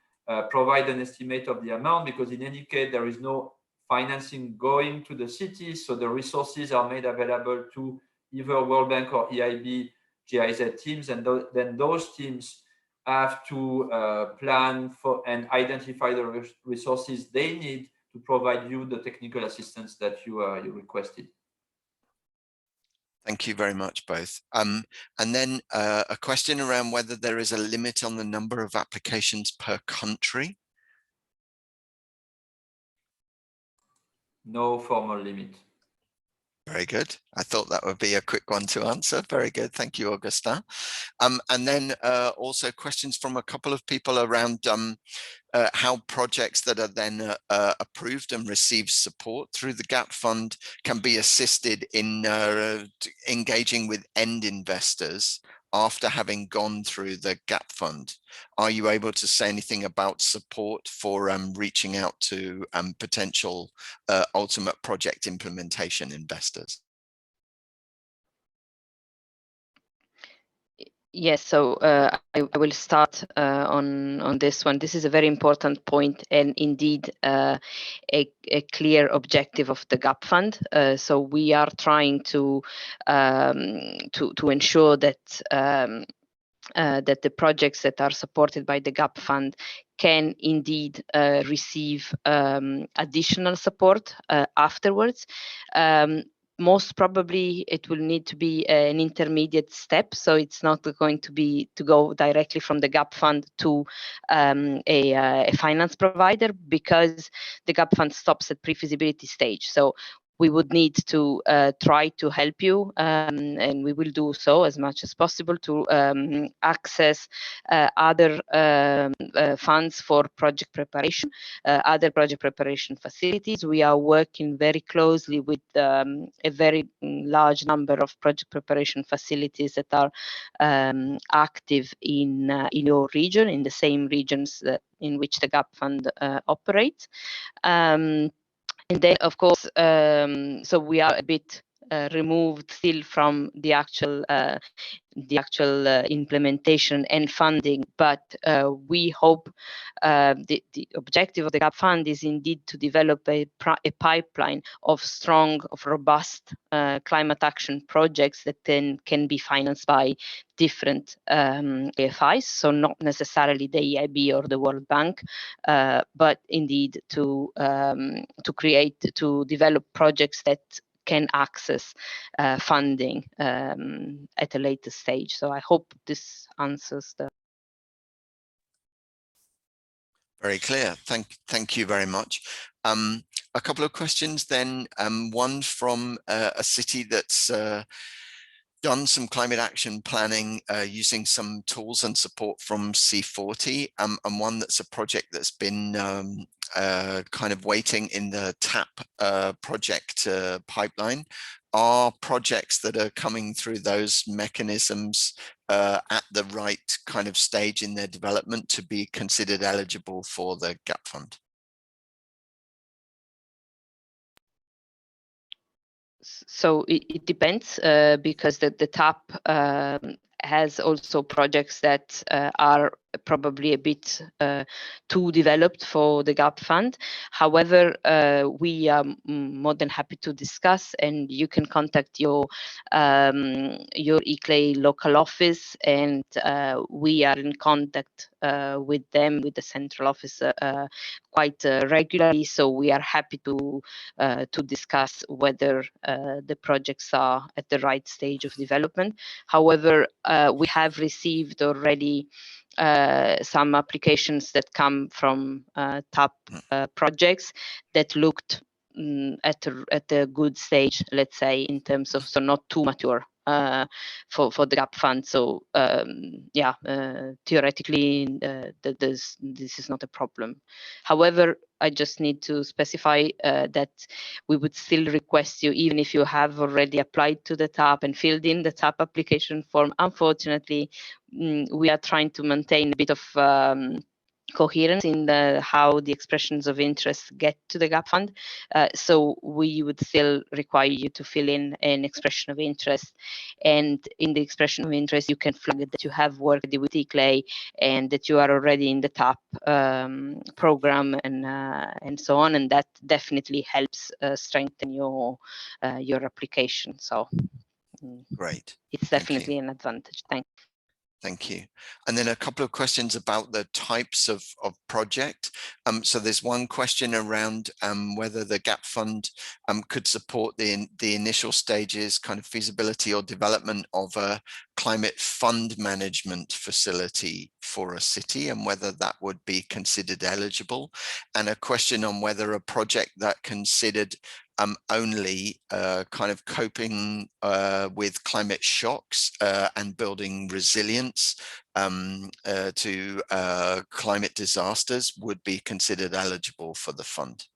provide an estimate of the amount, because in any case, there is no financing going to the city. So the resources are made available to either World Bank or EIB GIZ teams, and then those teams have to plan for and identify the resources they need to provide you the technical assistance that you requested. Thank you very much, both. And then a question around whether there is a limit on the number of applications per country. No formal limit. Very good. I thought that would be a quick one to answer. Very good. Thank you, Augustin. And then also questions from a couple of people around how projects that are then approved and receive support through the GAP fund can be assisted in engaging with end investors after having gone through the GAP fund. Are you able to say anything about support for reaching out to potential ultimate project implementation investors? Yes, so I will start on this one. This is a very important point, and indeed a clear objective of the GAP fund. So we are trying to ensure that that the projects that are supported by the GAP fund can indeed receive additional support afterwards. Most probably it will need to be an intermediate step, so it's not going to go directly from the GAP fund to a finance provider, because the GAP fund stops at pre-feasibility stage. So we would need to try to help you, and we will do so as much as possible to access other funds for project preparation, other project preparation facilities. We are working very closely with a very large number of project preparation facilities that are active in your region, in the same regions in which the GAP fund operates. And then, of course, so we are a bit removed still from the actual implementation and funding, but we hope the objective of the GAP Fund is indeed to develop a pipeline of strong, robust climate action projects that then can be financed by different AFIs, so not necessarily the EIB or the World Bank, but indeed to develop projects that can access funding at a later stage. So I hope this answers the. Very clear. Thank you very much. A couple of questions then. One from a city that's done some climate action planning using some tools and support from C40, and one that's a project that's been kind of waiting in the TAP project pipeline. Are projects that are coming through those mechanisms at the right kind of stage in their development to be considered eligible for the GAP Fund? So it depends because the TAP has also projects that are probably a bit too developed for the GAP Fund. However, we are more than happy to discuss, and you can contact your ICLEI local office, and we are in contact with them, with the central office, quite regularly. So we are happy to discuss whether the projects are at the right stage of development. However, we have received already some applications that come from TAP projects that looked at a good stage, let's say, in terms of, so not too mature for the GAP Fund. So theoretically, this is not a problem. However, I just need to specify that we would still request you, even if you have already applied to the TAP and filled in the TAP application form. Unfortunately, we are trying to maintain a bit of coherence in how the expressions of interest get to the GAP Fund. So we would still require you to fill in an expression of interest. And in the expression of interest, you can flag that you have worked with ICLEI and that you are already in the TAP program and so on. And that definitely helps strengthen your application. So great. It's definitely an advantage. Thank you. And then a couple of questions about the types of project. So there's one question around whether the GAP Fund could support the initial stages, kind of feasibility or development of a climate fund management facility for a city, and whether that would be considered eligible. And a question on whether a project that considered only kind of coping with climate shocks and building resilience to climate disasters would be considered eligible for the fund.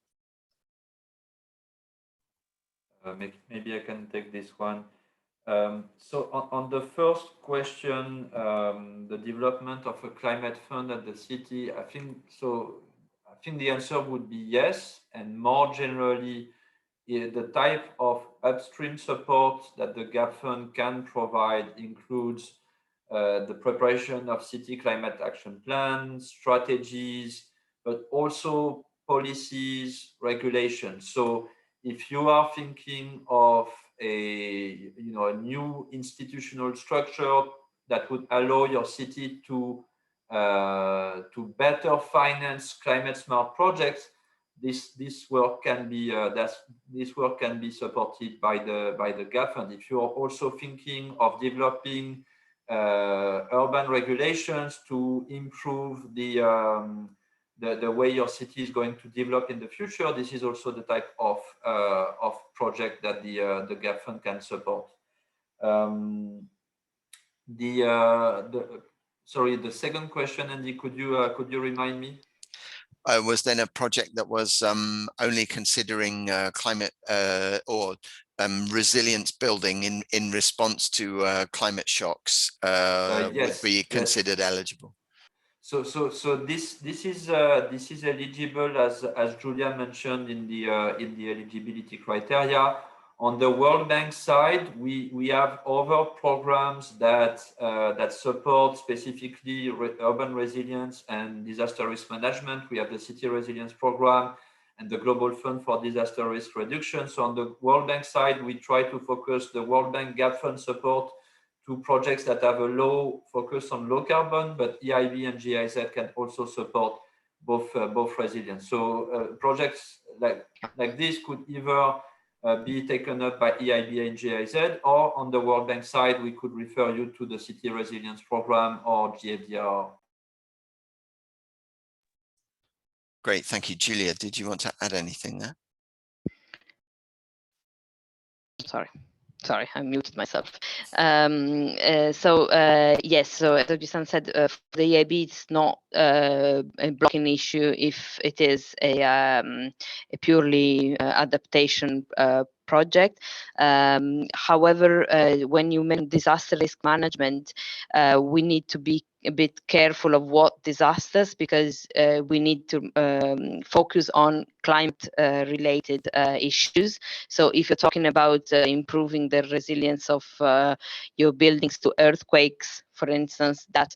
Maybe I can take this one. So on the first question, the development of a climate fund at the city, I think the answer would be yes, and more generally, the type of upstream support that the GAP Fund can provide includes the preparation of city climate action plans, strategies, but also policies, regulations. So if you are thinking of a new institutional structure that would allow your city to better finance climate smart projects, this work can be supported by the GAP Fund. If you are also thinking of developing urban regulations to improve the way your city is going to develop in the future, this is also the type of project that the GAP Fund can support. Sorry, the second question, Andy, could you remind me? Was then a project that was only considering climate or resilience building in response to climate shocks Yes, would be considered eligible. So this is eligible, as Julia mentioned, in the eligibility criteria. On the World Bank side, we have other programs that support specifically urban resilience and disaster risk management. We have the City Resilience Program and the Global Fund for Disaster Risk Reduction. So on the World Bank side, we try to focus the World Bank Gap Fund support to projects that have a low focus on low carbon, but EIB and GIZ can also support both resilience. So projects like this could either be taken up by EIB and GIZ, or on the World Bank side, we could refer you to the City Resilience Program or GFDR. Great, thank you. Julia, did you want to add anything there? Sorry, I muted myself. Yes, so as Augustin said, for the EIB, it's not a blocking issue if it is a purely adaptation project. However, when you mention disaster risk management, we need to be a bit careful of what disasters, because we need to focus on climate related issues. So if you're talking about improving the resilience of your buildings to earthquakes, for instance, that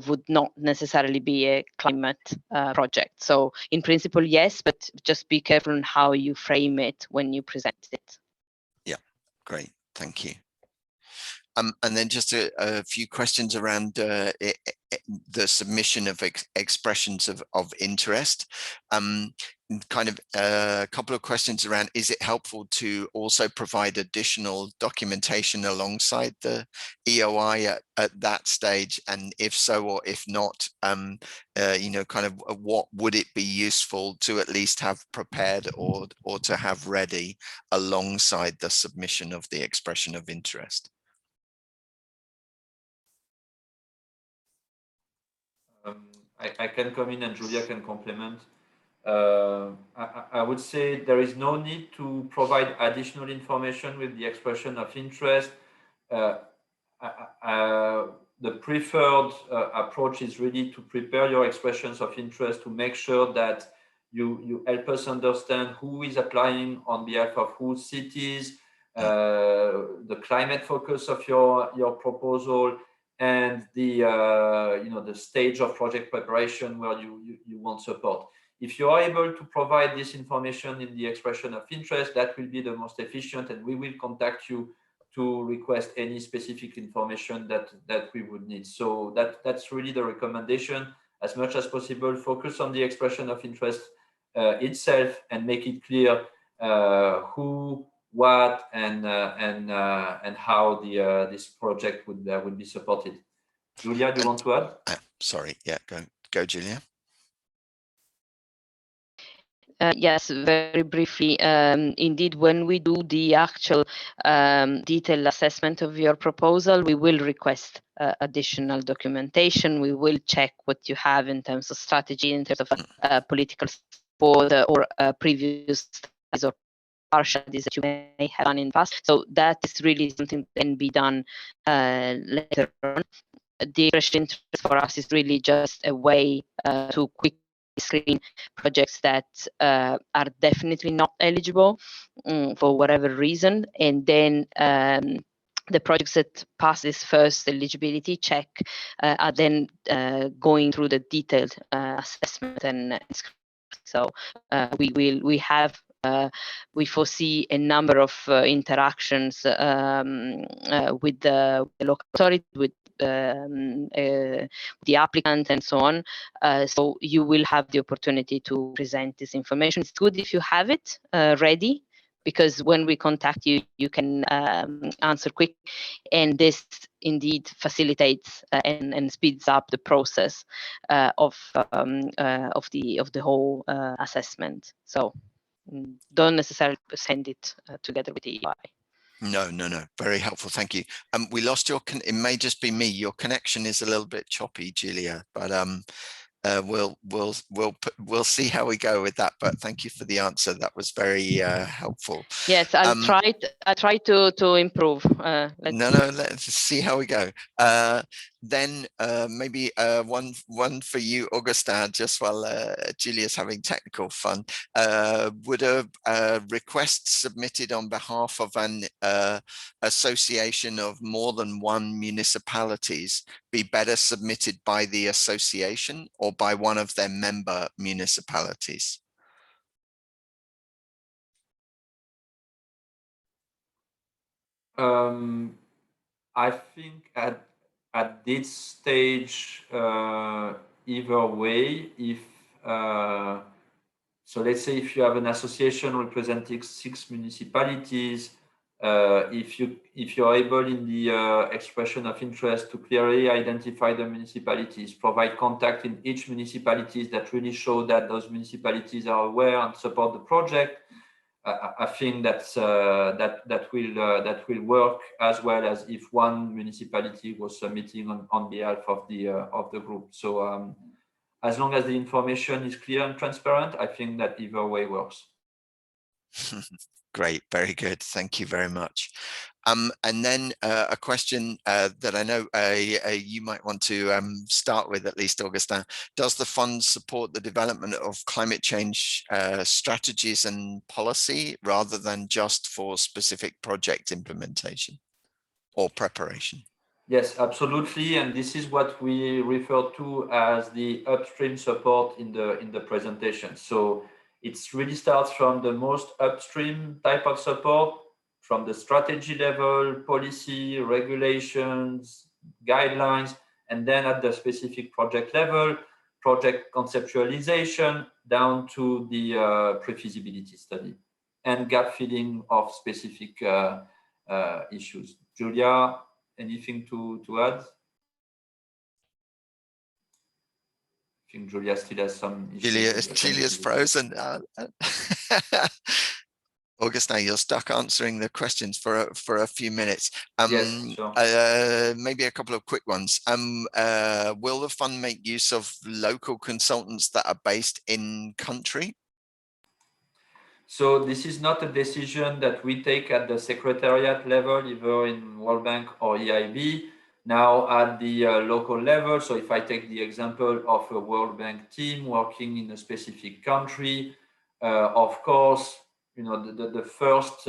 would not necessarily be a climate project. So in principle, yes, but just be careful on how you frame it when you present it. Yeah, great, thank you. And then just a few questions around the submission of expressions of interest. Kind of a couple of questions around, is it helpful to also provide additional documentation alongside the EOI at that stage? And if so, or if not, you know, kind of what would it be useful to at least have prepared or to have ready alongside the submission of the expression of interest? I can come in and Julia can complement. I would say there is no need to provide additional information with the expression of interest. The preferred approach is really to prepare your expressions of interest to make sure that you help us understand who is applying on behalf of whose cities, the climate focus of your proposal, and the the stage of project preparation where you want support. If you are able to provide this information in the expression of interest, that will be the most efficient, and we will contact you to request any specific information that we would need. So that's really the recommendation. As much as possible, focus on the expression of interest itself and make it clear who, what, and how this project would be supported. Julia, do you want to add? Sorry, yeah, go, Julia. Yes, very briefly. Indeed, when we do the actual detailed assessment of your proposal, we will request additional documentation. We will check what you have in terms of strategy, in terms of political support or previous studies or partial studies that you may have done in the past. So that is really something that can be done later on. The expression interest for us is really just a way to quickly screen projects that are definitely not eligible for whatever reason, and then the projects that pass this first eligibility check are then going through the detailed assessment and so we foresee a number of interactions with the local authority, with the applicant and so on. So you will have the opportunity to present this information. It's good if you have it ready, because when we contact you, you can answer quick, and this indeed facilitates and speeds up the process of the whole assessment. So don't necessarily send it together with the EOI. No, very helpful, thank you. We lost your it may just be me, your connection is a little bit choppy, Julia, but we'll see how we go with that, but thank you for the answer. That was very helpful. Yes, I'll try to improve. Let's see how we go. then maybe one for you, Augustin, just while Julia's having technical fun. Would a request submitted on behalf of an association of more than one municipalities be better submitted by the association or by one of their member municipalities? I think at this stage, either way, if so, let's say if you have an association representing 6 municipalities, if you're able in the expression of interest to clearly identify the municipalities, provide contact in each municipalities that really show that those municipalities are aware and support the project, I think that's that will work as well as if one municipality was submitting on behalf of the group. So as long as the information is clear and transparent, I think that either way works. Great, very good. Thank you very much. And then a question that I know you might want to start with, at least, Augustin. Does the fund support the development of climate change strategies and policy rather than just for specific project implementation or preparation? Yes, absolutely. And this is what we refer to as the upstream support in the presentation. So it really starts from the most upstream type of support, from the strategy level, policy, regulations, guidelines, and then at the specific project level, project conceptualization down to the pre-feasibility study and gap filling of specific issues. Julia, anything to add? I think Julia still has some issues. Julia's frozen. Augustin, you're stuck answering the questions for a few minutes. Yes, sure. Maybe a couple of quick ones. Will the fund make use of local consultants that are based in country? So this is not a decision that we take at the secretariat level, either in World Bank or EIB. Now at the local level, so if I take the example of a World Bank team working in a specific country, of course, you know, the first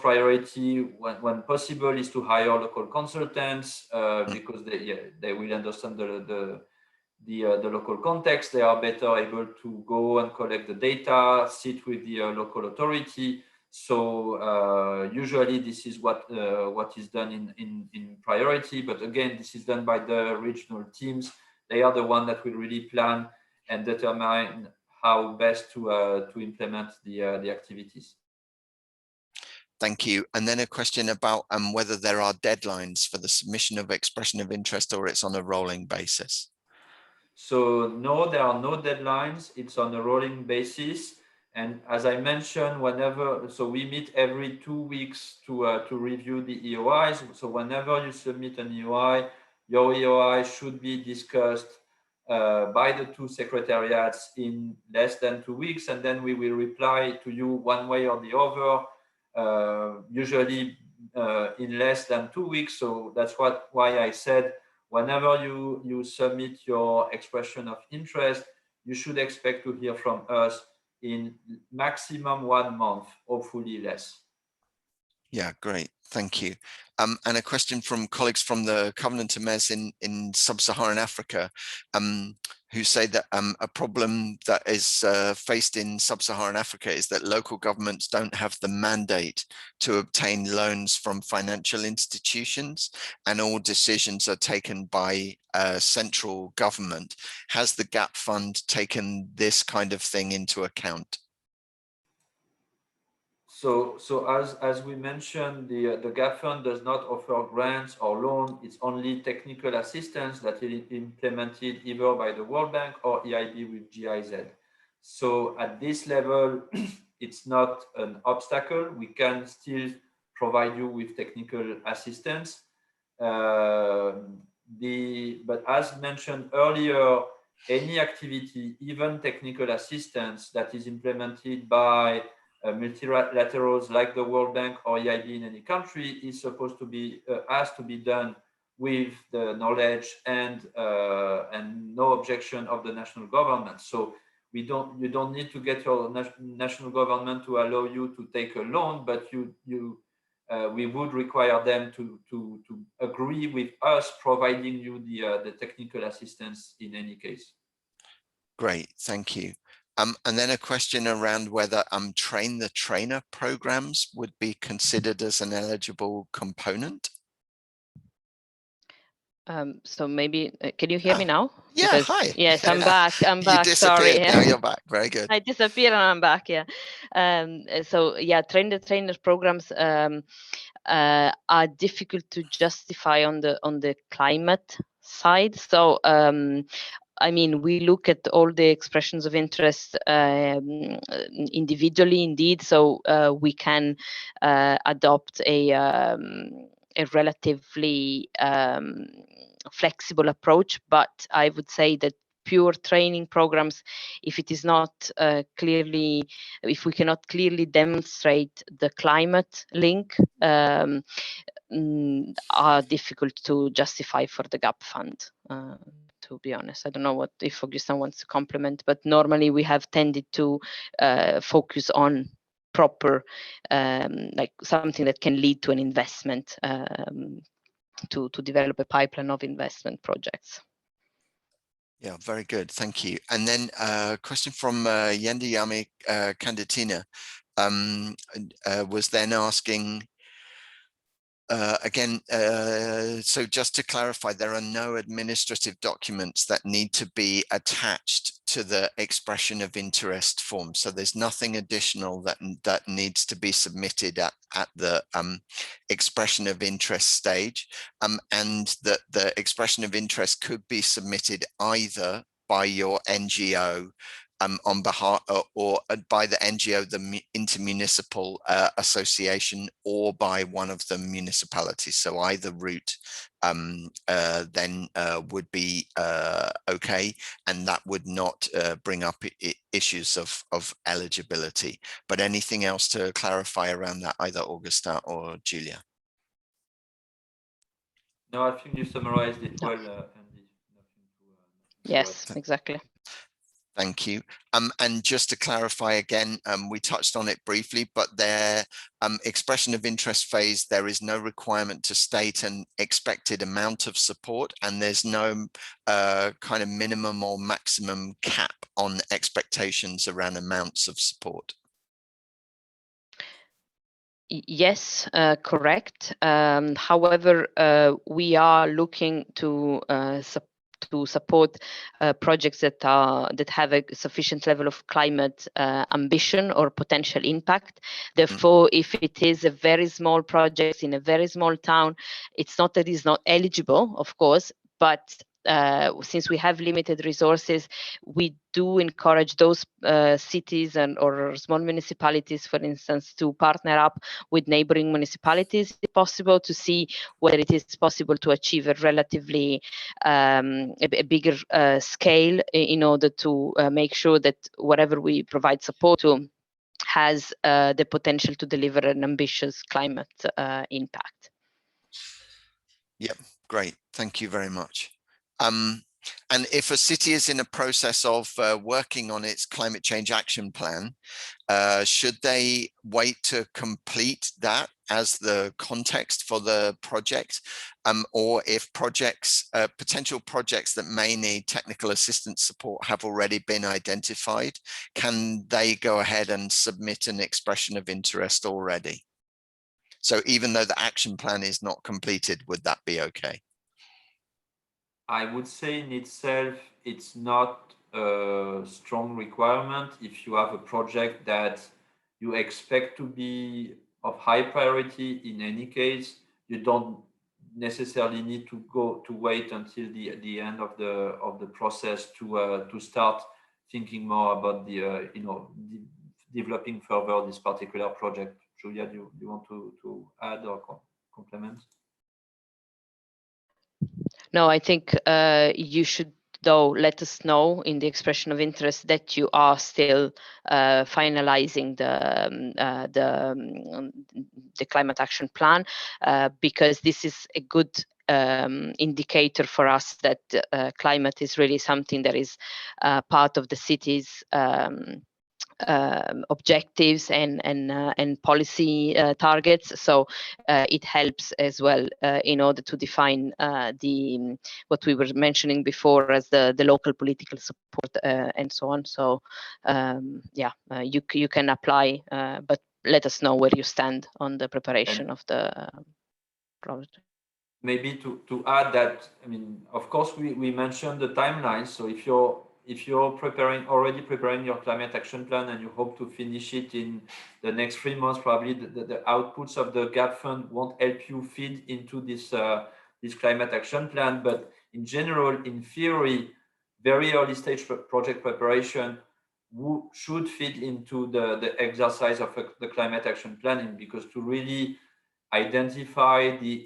priority when possible is to hire local consultants because they will understand the local context. They are better able to go and collect the data, sit with the local authority. So usually this is what is done in priority. But again, this is done by the regional teams. They are the one that will really plan and determine how best to implement the activities. Thank you. And then a question about whether there are deadlines for the submission of expression of interest or it's on a rolling basis. So no, there are no deadlines. It's on a rolling basis. And as I mentioned, so we meet every 2 weeks to review the EOIs. So whenever you submit an EOI, your EOI should be discussed by the 2 secretariats in less than 2 weeks, and then we will reply to you one way or the other, usually in less than 2 weeks. So that's why I said, whenever you submit your expression of interest, you should expect to hear from us in maximum 1 month, hopefully less. Yeah, great. Thank you. And a question from colleagues from the Covenant of Mayors in Sub-Saharan Africa, who say that a problem that is faced in Sub-Saharan Africa is that local governments don't have the mandate to obtain loans from financial institutions, and all decisions are taken by central government. Has the GAP Fund taken this kind of thing into account? So as we mentioned, the GAP Fund does not offer grants or loan. It's only technical assistance that is implemented either by the World Bank or EIB with GIZ. So at this level, it's not an obstacle. We can still provide you with technical assistance. But as mentioned earlier, any activity, even technical assistance that is implemented by multilaterals like the World Bank or EIB in any country is supposed to be has to be done with the knowledge and no objection of the national government. So you don't need to get your national government to allow you to take a loan, but we would require them to agree with us providing you the technical assistance in any case. Great, thank you. And then a question around whether train the trainer programs would be considered as an eligible component. So maybe, can you hear me now? Yeah, because, hi. Yes, I'm back. I'm You back. Sorry. disappeared. Now you're back. Very good. I disappeared and I'm back. Yeah. So yeah, train the trainer programs are difficult to justify on the climate side. So I mean, we look at all the expressions of interest individually, indeed. So we can adopt a relatively flexible approach, but I would say that pure training programs, if it is not if we cannot clearly demonstrate the climate link, are difficult to justify for the GAP fund. To be honest, I don't know if Augustin wants to complement, but normally we have tended to focus on proper, like something that can lead to an investment, to develop a pipeline of investment projects. Yeah, very good. Thank you. And then a question from Yendiyami Kanditina was then asking, again, so just to clarify, there are no administrative documents that need to be attached to the expression of interest form. So there's nothing additional that needs to be submitted at the expression of interest stage, and that the expression of interest could be submitted either by your NGO on behalf or by the NGO, the intermunicipal association, or by one of the municipalities. So either route then would be okay, and that would not bring up issues of eligibility. But anything else to clarify around that, either Augustin or Julia? No, I think you summarized it well, Andy. Yes, exactly. Thank you. And just to clarify again, we touched on it briefly, but their expression of interest phase, there is no requirement to state an expected amount of support, and there's no kind of minimum or maximum cap on expectations around amounts of support. Yes, correct. However, we are looking to support projects that have a sufficient level of climate ambition or potential impact. Therefore, if it is a very small project in a very small town, it's not that it's not eligible, of course, but since we have limited resources, we do encourage those cities or small municipalities, for instance, to partner up with neighboring municipalities, if possible, to see whether it is possible to achieve a relatively a bigger scale in order to make sure that whatever we provide support to has the potential to deliver an ambitious climate impact. Yep, great. Thank you very much. And if a city is in a process of working on its climate change action plan, should they wait to complete that as the context for the project? Or if projects, potential projects that may need technical assistance support have already been identified, can they go ahead and submit an expression of interest already? So even though the action plan is not completed, would that be okay? I would say in itself, it's not a strong requirement. If you have a project that you expect to be of high priority, in any case, you don't necessarily need to wait until the end of the process to start thinking more about developing further this particular project. Julia, do you want to add or complement? No, I think you should though let us know in the expression of interest that you are still finalizing the climate action plan, because this is a good indicator for us that climate is really something that is part of the city's objectives and policy targets. So it helps as well in order to define what we were mentioning before as the local political support and so on. So you can apply, but let us know where you stand on the preparation of the project. Maybe to add that, I mean, of course, we mentioned the timeline. So if you're already preparing your climate action plan and you hope to finish it in the next 3 months, probably the outputs of the GAP fund won't help you feed into this climate action plan. But in general, in theory, very early stage project preparation should feed into the exercise of the climate action planning, because to really identify the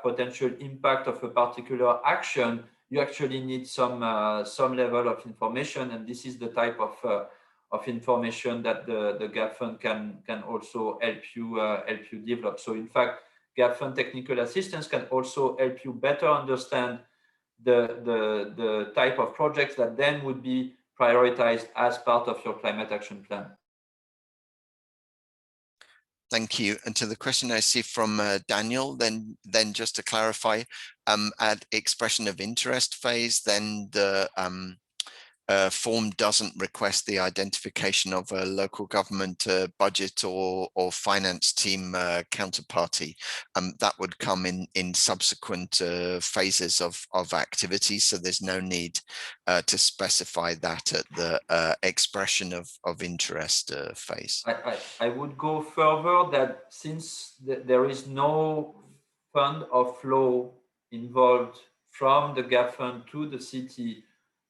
potential impact of a particular action, you actually need some level of information, and this is the type of information that the GAP fund can also help you develop. So in fact, GAP fund technical assistance can also help you better understand the type of projects that then would be prioritized as part of your climate action plan. Thank you. And to the question I see from Daniel, then just to clarify, at expression of interest phase, then the form doesn't request the identification of a local government budget or finance team counterparty. That would come in subsequent phases of activity. So there's no need to specify that at the expression of interest phase. I would go further that since there is no fund or flow involved from the GAP fund to the city,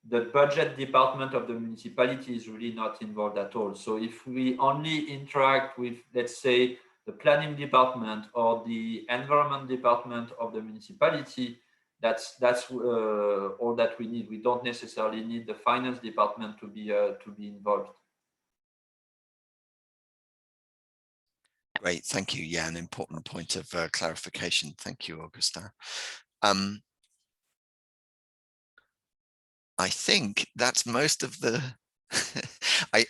the budget department of the municipality is really not involved at all. So if we only interact with, let's say, the planning department or the environment department of the municipality, that's all that we need. We don't necessarily need the finance department to be involved. Great, thank you. Yeah, an important point of clarification. Thank you, Augustin. I think that's most of the,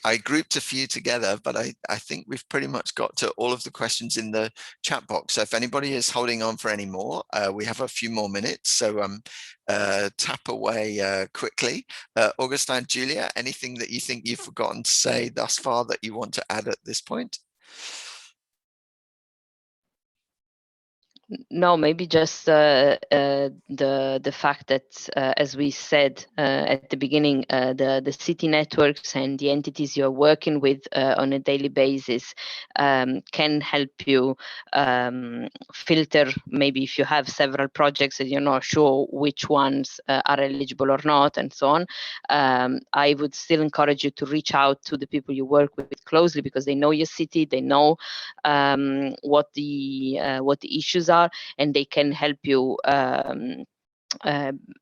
I grouped a few together, but I think we've pretty much got to all of the questions in the chat box. So if anybody is holding on for any more, we have a few more minutes. So tap away quickly. Augustin, Julia, anything that you think you've forgotten to say thus far that you want to add at this point? No, maybe just the fact that, as we said at the beginning, the city networks and the entities you're working with on a daily basis can help you filter. Maybe if you have several projects and you're not sure which ones are eligible or not, and so on, I would still encourage you to reach out to the people you work with closely, because they know your city, they know what the issues are, and they can help you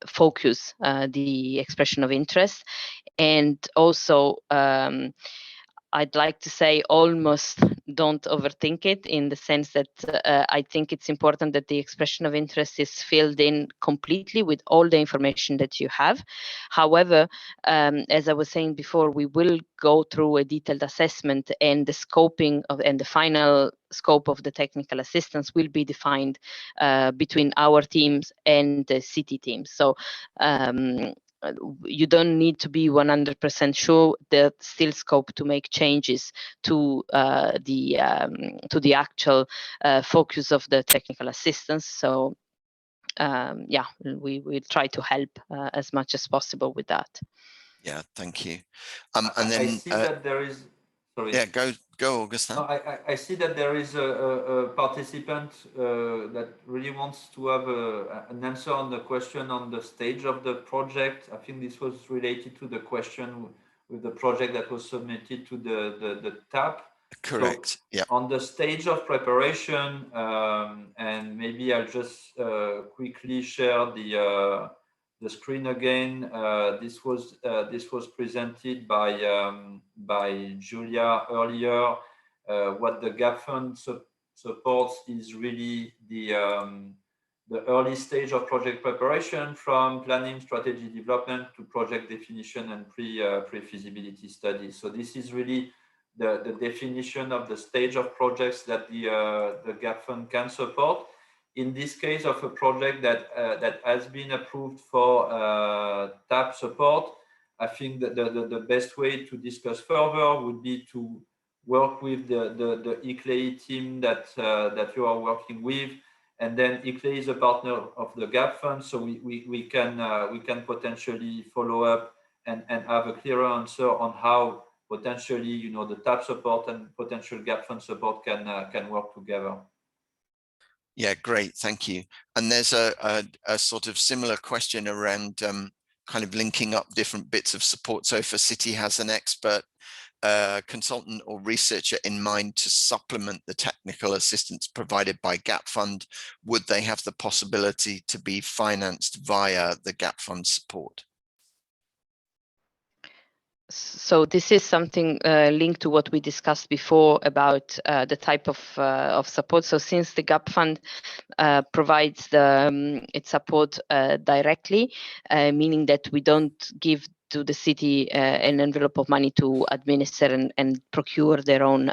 focus the expression of interest. And also I'd like to say almost don't overthink it, in the sense that I think it's important that the expression of interest is filled in completely with all the information that you have. However, as I was saying before, we will go through a detailed assessment, and the scoping of and the final scope of the technical assistance will be defined between our teams and the city teams. So you don't need to be 100% sure. There's still scope to make changes to the actual focus of the technical assistance. So yeah, we will try to help as much as possible with that. Yeah, thank you. And then I see that there is. Sorry. Yeah, go, Augustin. No, I see that there is a participant that really wants to have an answer on the question on the stage of the project. I think this was related to the question with the project that was submitted to the TAP. Correct. So yeah. On the stage of preparation, and maybe I'll just quickly share the screen again. This was presented by Julia earlier. What the GAP Fund supports is really the early stage of project preparation, from planning, strategy development to project definition and pre-feasibility studies. So this is really the definition of the stage of projects that the GAP Fund can support. In this case of a project that has been approved for TAP support, I think that the best way to discuss further would be to work with the ICLEI team that you are working with, and then ICLEI is a partner of the GAP Fund, so we can potentially follow up and have a clearer answer on how potentially the TAP support and potential GAP Fund support can work together. Yeah, great, thank you. And there's a sort of similar question around kind of linking up different bits of support. So if a city has an expert consultant or researcher in mind to supplement the technical assistance provided by GAP Fund, would they have the possibility to be financed via the GAP Fund support? So this is something linked to what we discussed before about the type of support. So since the GAP Fund provides its support directly, meaning that we don't give to the city an envelope of money to administer and procure their own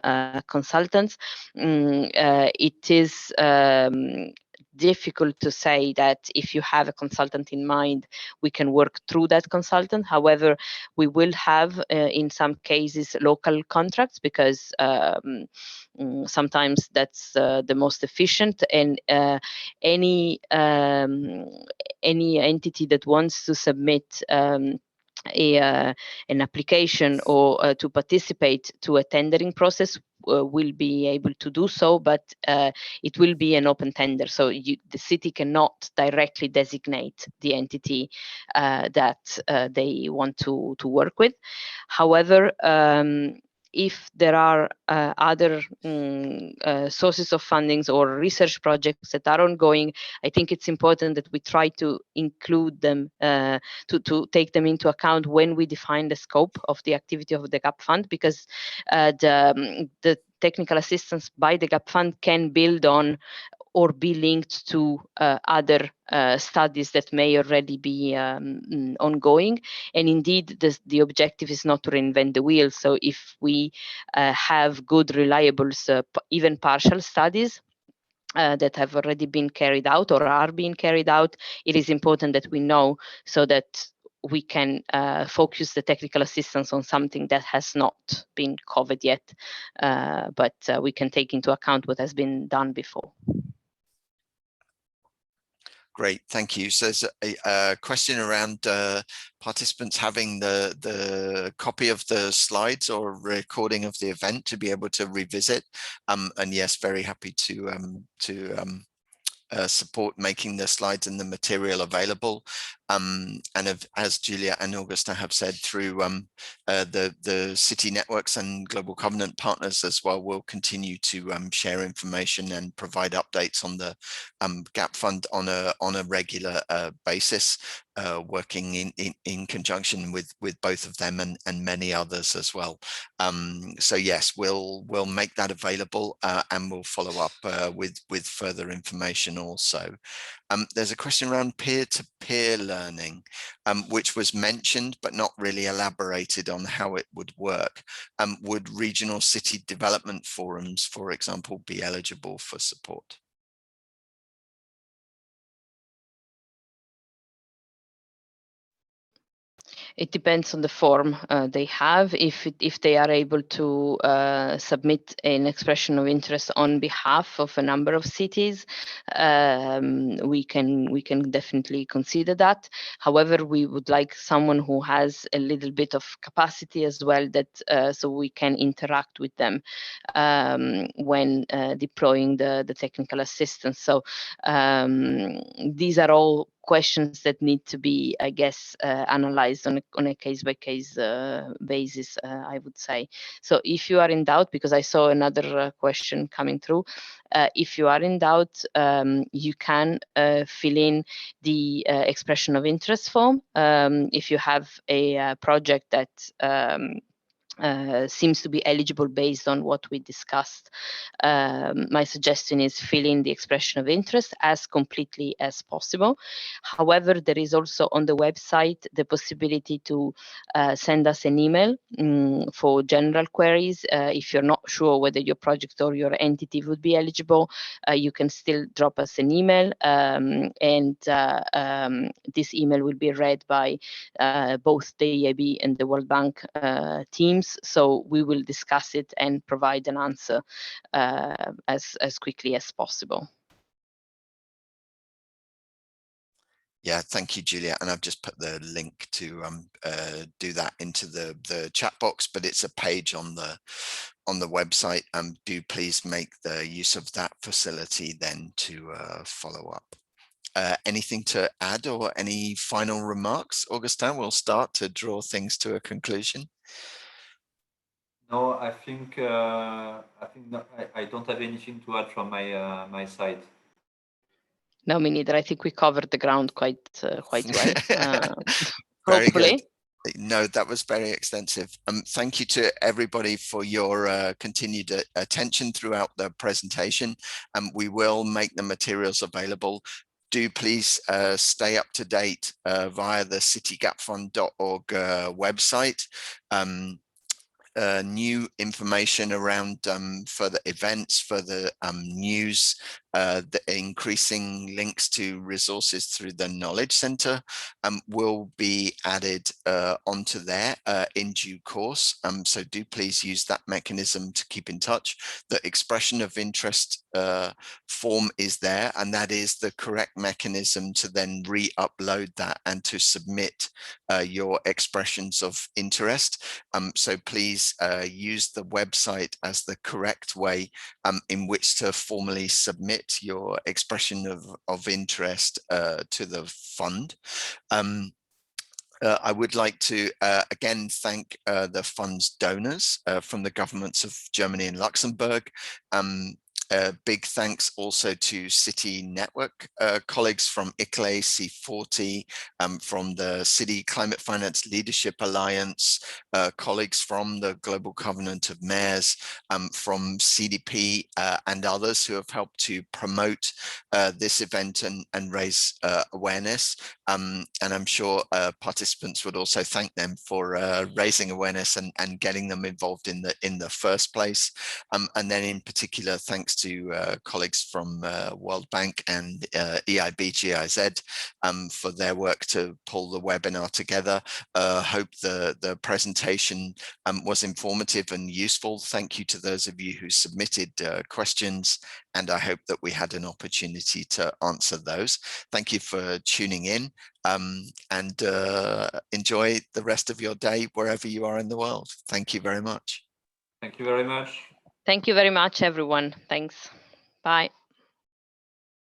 consultants, it is difficult to say that if you have a consultant in mind, we can work through that consultant. However, we will have in some cases local contracts, because sometimes that's the most efficient, and any entity that wants to submit an application or to participate to a tendering process will be able to do so, but it will be an open tender. So the city cannot directly designate the entity that they want to work with. However, if there are other sources of fundings or research projects that are ongoing, I think it's important that we try to include them, to take them into account when we define the scope of the activity of the GAP Fund, because the technical assistance by the GAP Fund can build on or be linked to other studies that may already be ongoing. And indeed, the objective is not to reinvent the wheel. So if we have good, reliable, even partial studies that have already been carried out or are being carried out, it is important that we know, so that we can focus the technical assistance on something that has not been covered yet, but we can take into account what has been done before. Great, thank you. So there's a question around participants having the copy of the slides or recording of the event to be able to revisit. And yes, very happy to support making the slides and the material available. And as Julia and Augusta have said, through the city networks and Global Covenant partners as well, we'll continue to share information and provide updates on the GAP Fund on a regular basis, working in conjunction with both of them and many others as well. So yes, we'll make that available and we'll follow up with further information also. There's a question around peer-to-peer learning, which was mentioned but not really elaborated on how it would work. Would regional city development forums, for example, be eligible for support? It depends on the form they have. If they are able to submit an expression of interest on behalf of a number of cities, we can definitely consider that. However, we would like someone who has a little bit of capacity as well, that so we can interact with them when deploying the technical assistance. So these are all questions that need to be, I guess, analyzed on a case-by-case basis, I would say. So if you are in doubt, because I saw another question coming through, if you are in doubt, you can fill in the expression of interest form. If you have a project that seems to be eligible based on what we discussed, my suggestion is fill in the expression of interest as completely as possible. However, there is also on the website the possibility to send us an email for general queries. If you're not sure whether your project or your entity would be eligible, you can still drop us an email, and this email will be read by both the EIB and the World Bank teams. So we will discuss it and provide an answer as quickly as possible. Yeah, thank you, Julia. And I've just put the link to do that into the chat box, but it's a page on the website. Do please make the use of that facility then to follow up. Anything to add or any final remarks? Augustin, we'll start to draw things to a conclusion. No, I think no, I don't have anything to add from my side. No, me neither. I think we covered the ground quite well. Very hopefully. Good. No, that was very extensive. Thank you to everybody for your continued attention throughout the presentation. We will make the materials available. Do please stay up to date via the citygapfund.org website. New information around further events, further news, the increasing links to resources through the Knowledge Center will be added onto there in due course. So do please use that mechanism to keep in touch. The expression of interest form is there, and that is the correct mechanism to then re-upload that and to submit your expressions of interest. So please use the website as the correct way in which to formally submit your expression of interest to the fund. I would like to again thank the fund's donors from the governments of Germany and Luxembourg. Big thanks also to City Network colleagues from ICLEI, C40, from the City Climate Finance Leadership Alliance, colleagues from the Global Covenant of Mayors, from CDP and others who have helped to promote this event and raise awareness. And I'm sure participants would also thank them for raising awareness and getting them involved in the first place. And then in particular, thanks to colleagues from World Bank and EIB GIZ for their work to pull the webinar together. Hope the presentation was informative and useful. Thank you to those of you who submitted questions, and I hope that we had an opportunity to answer those. Thank you for tuning in, and enjoy the rest of your day wherever you are in the world. Thank you very much. Thank you very much. Thank you very much, everyone. Thanks. Bye.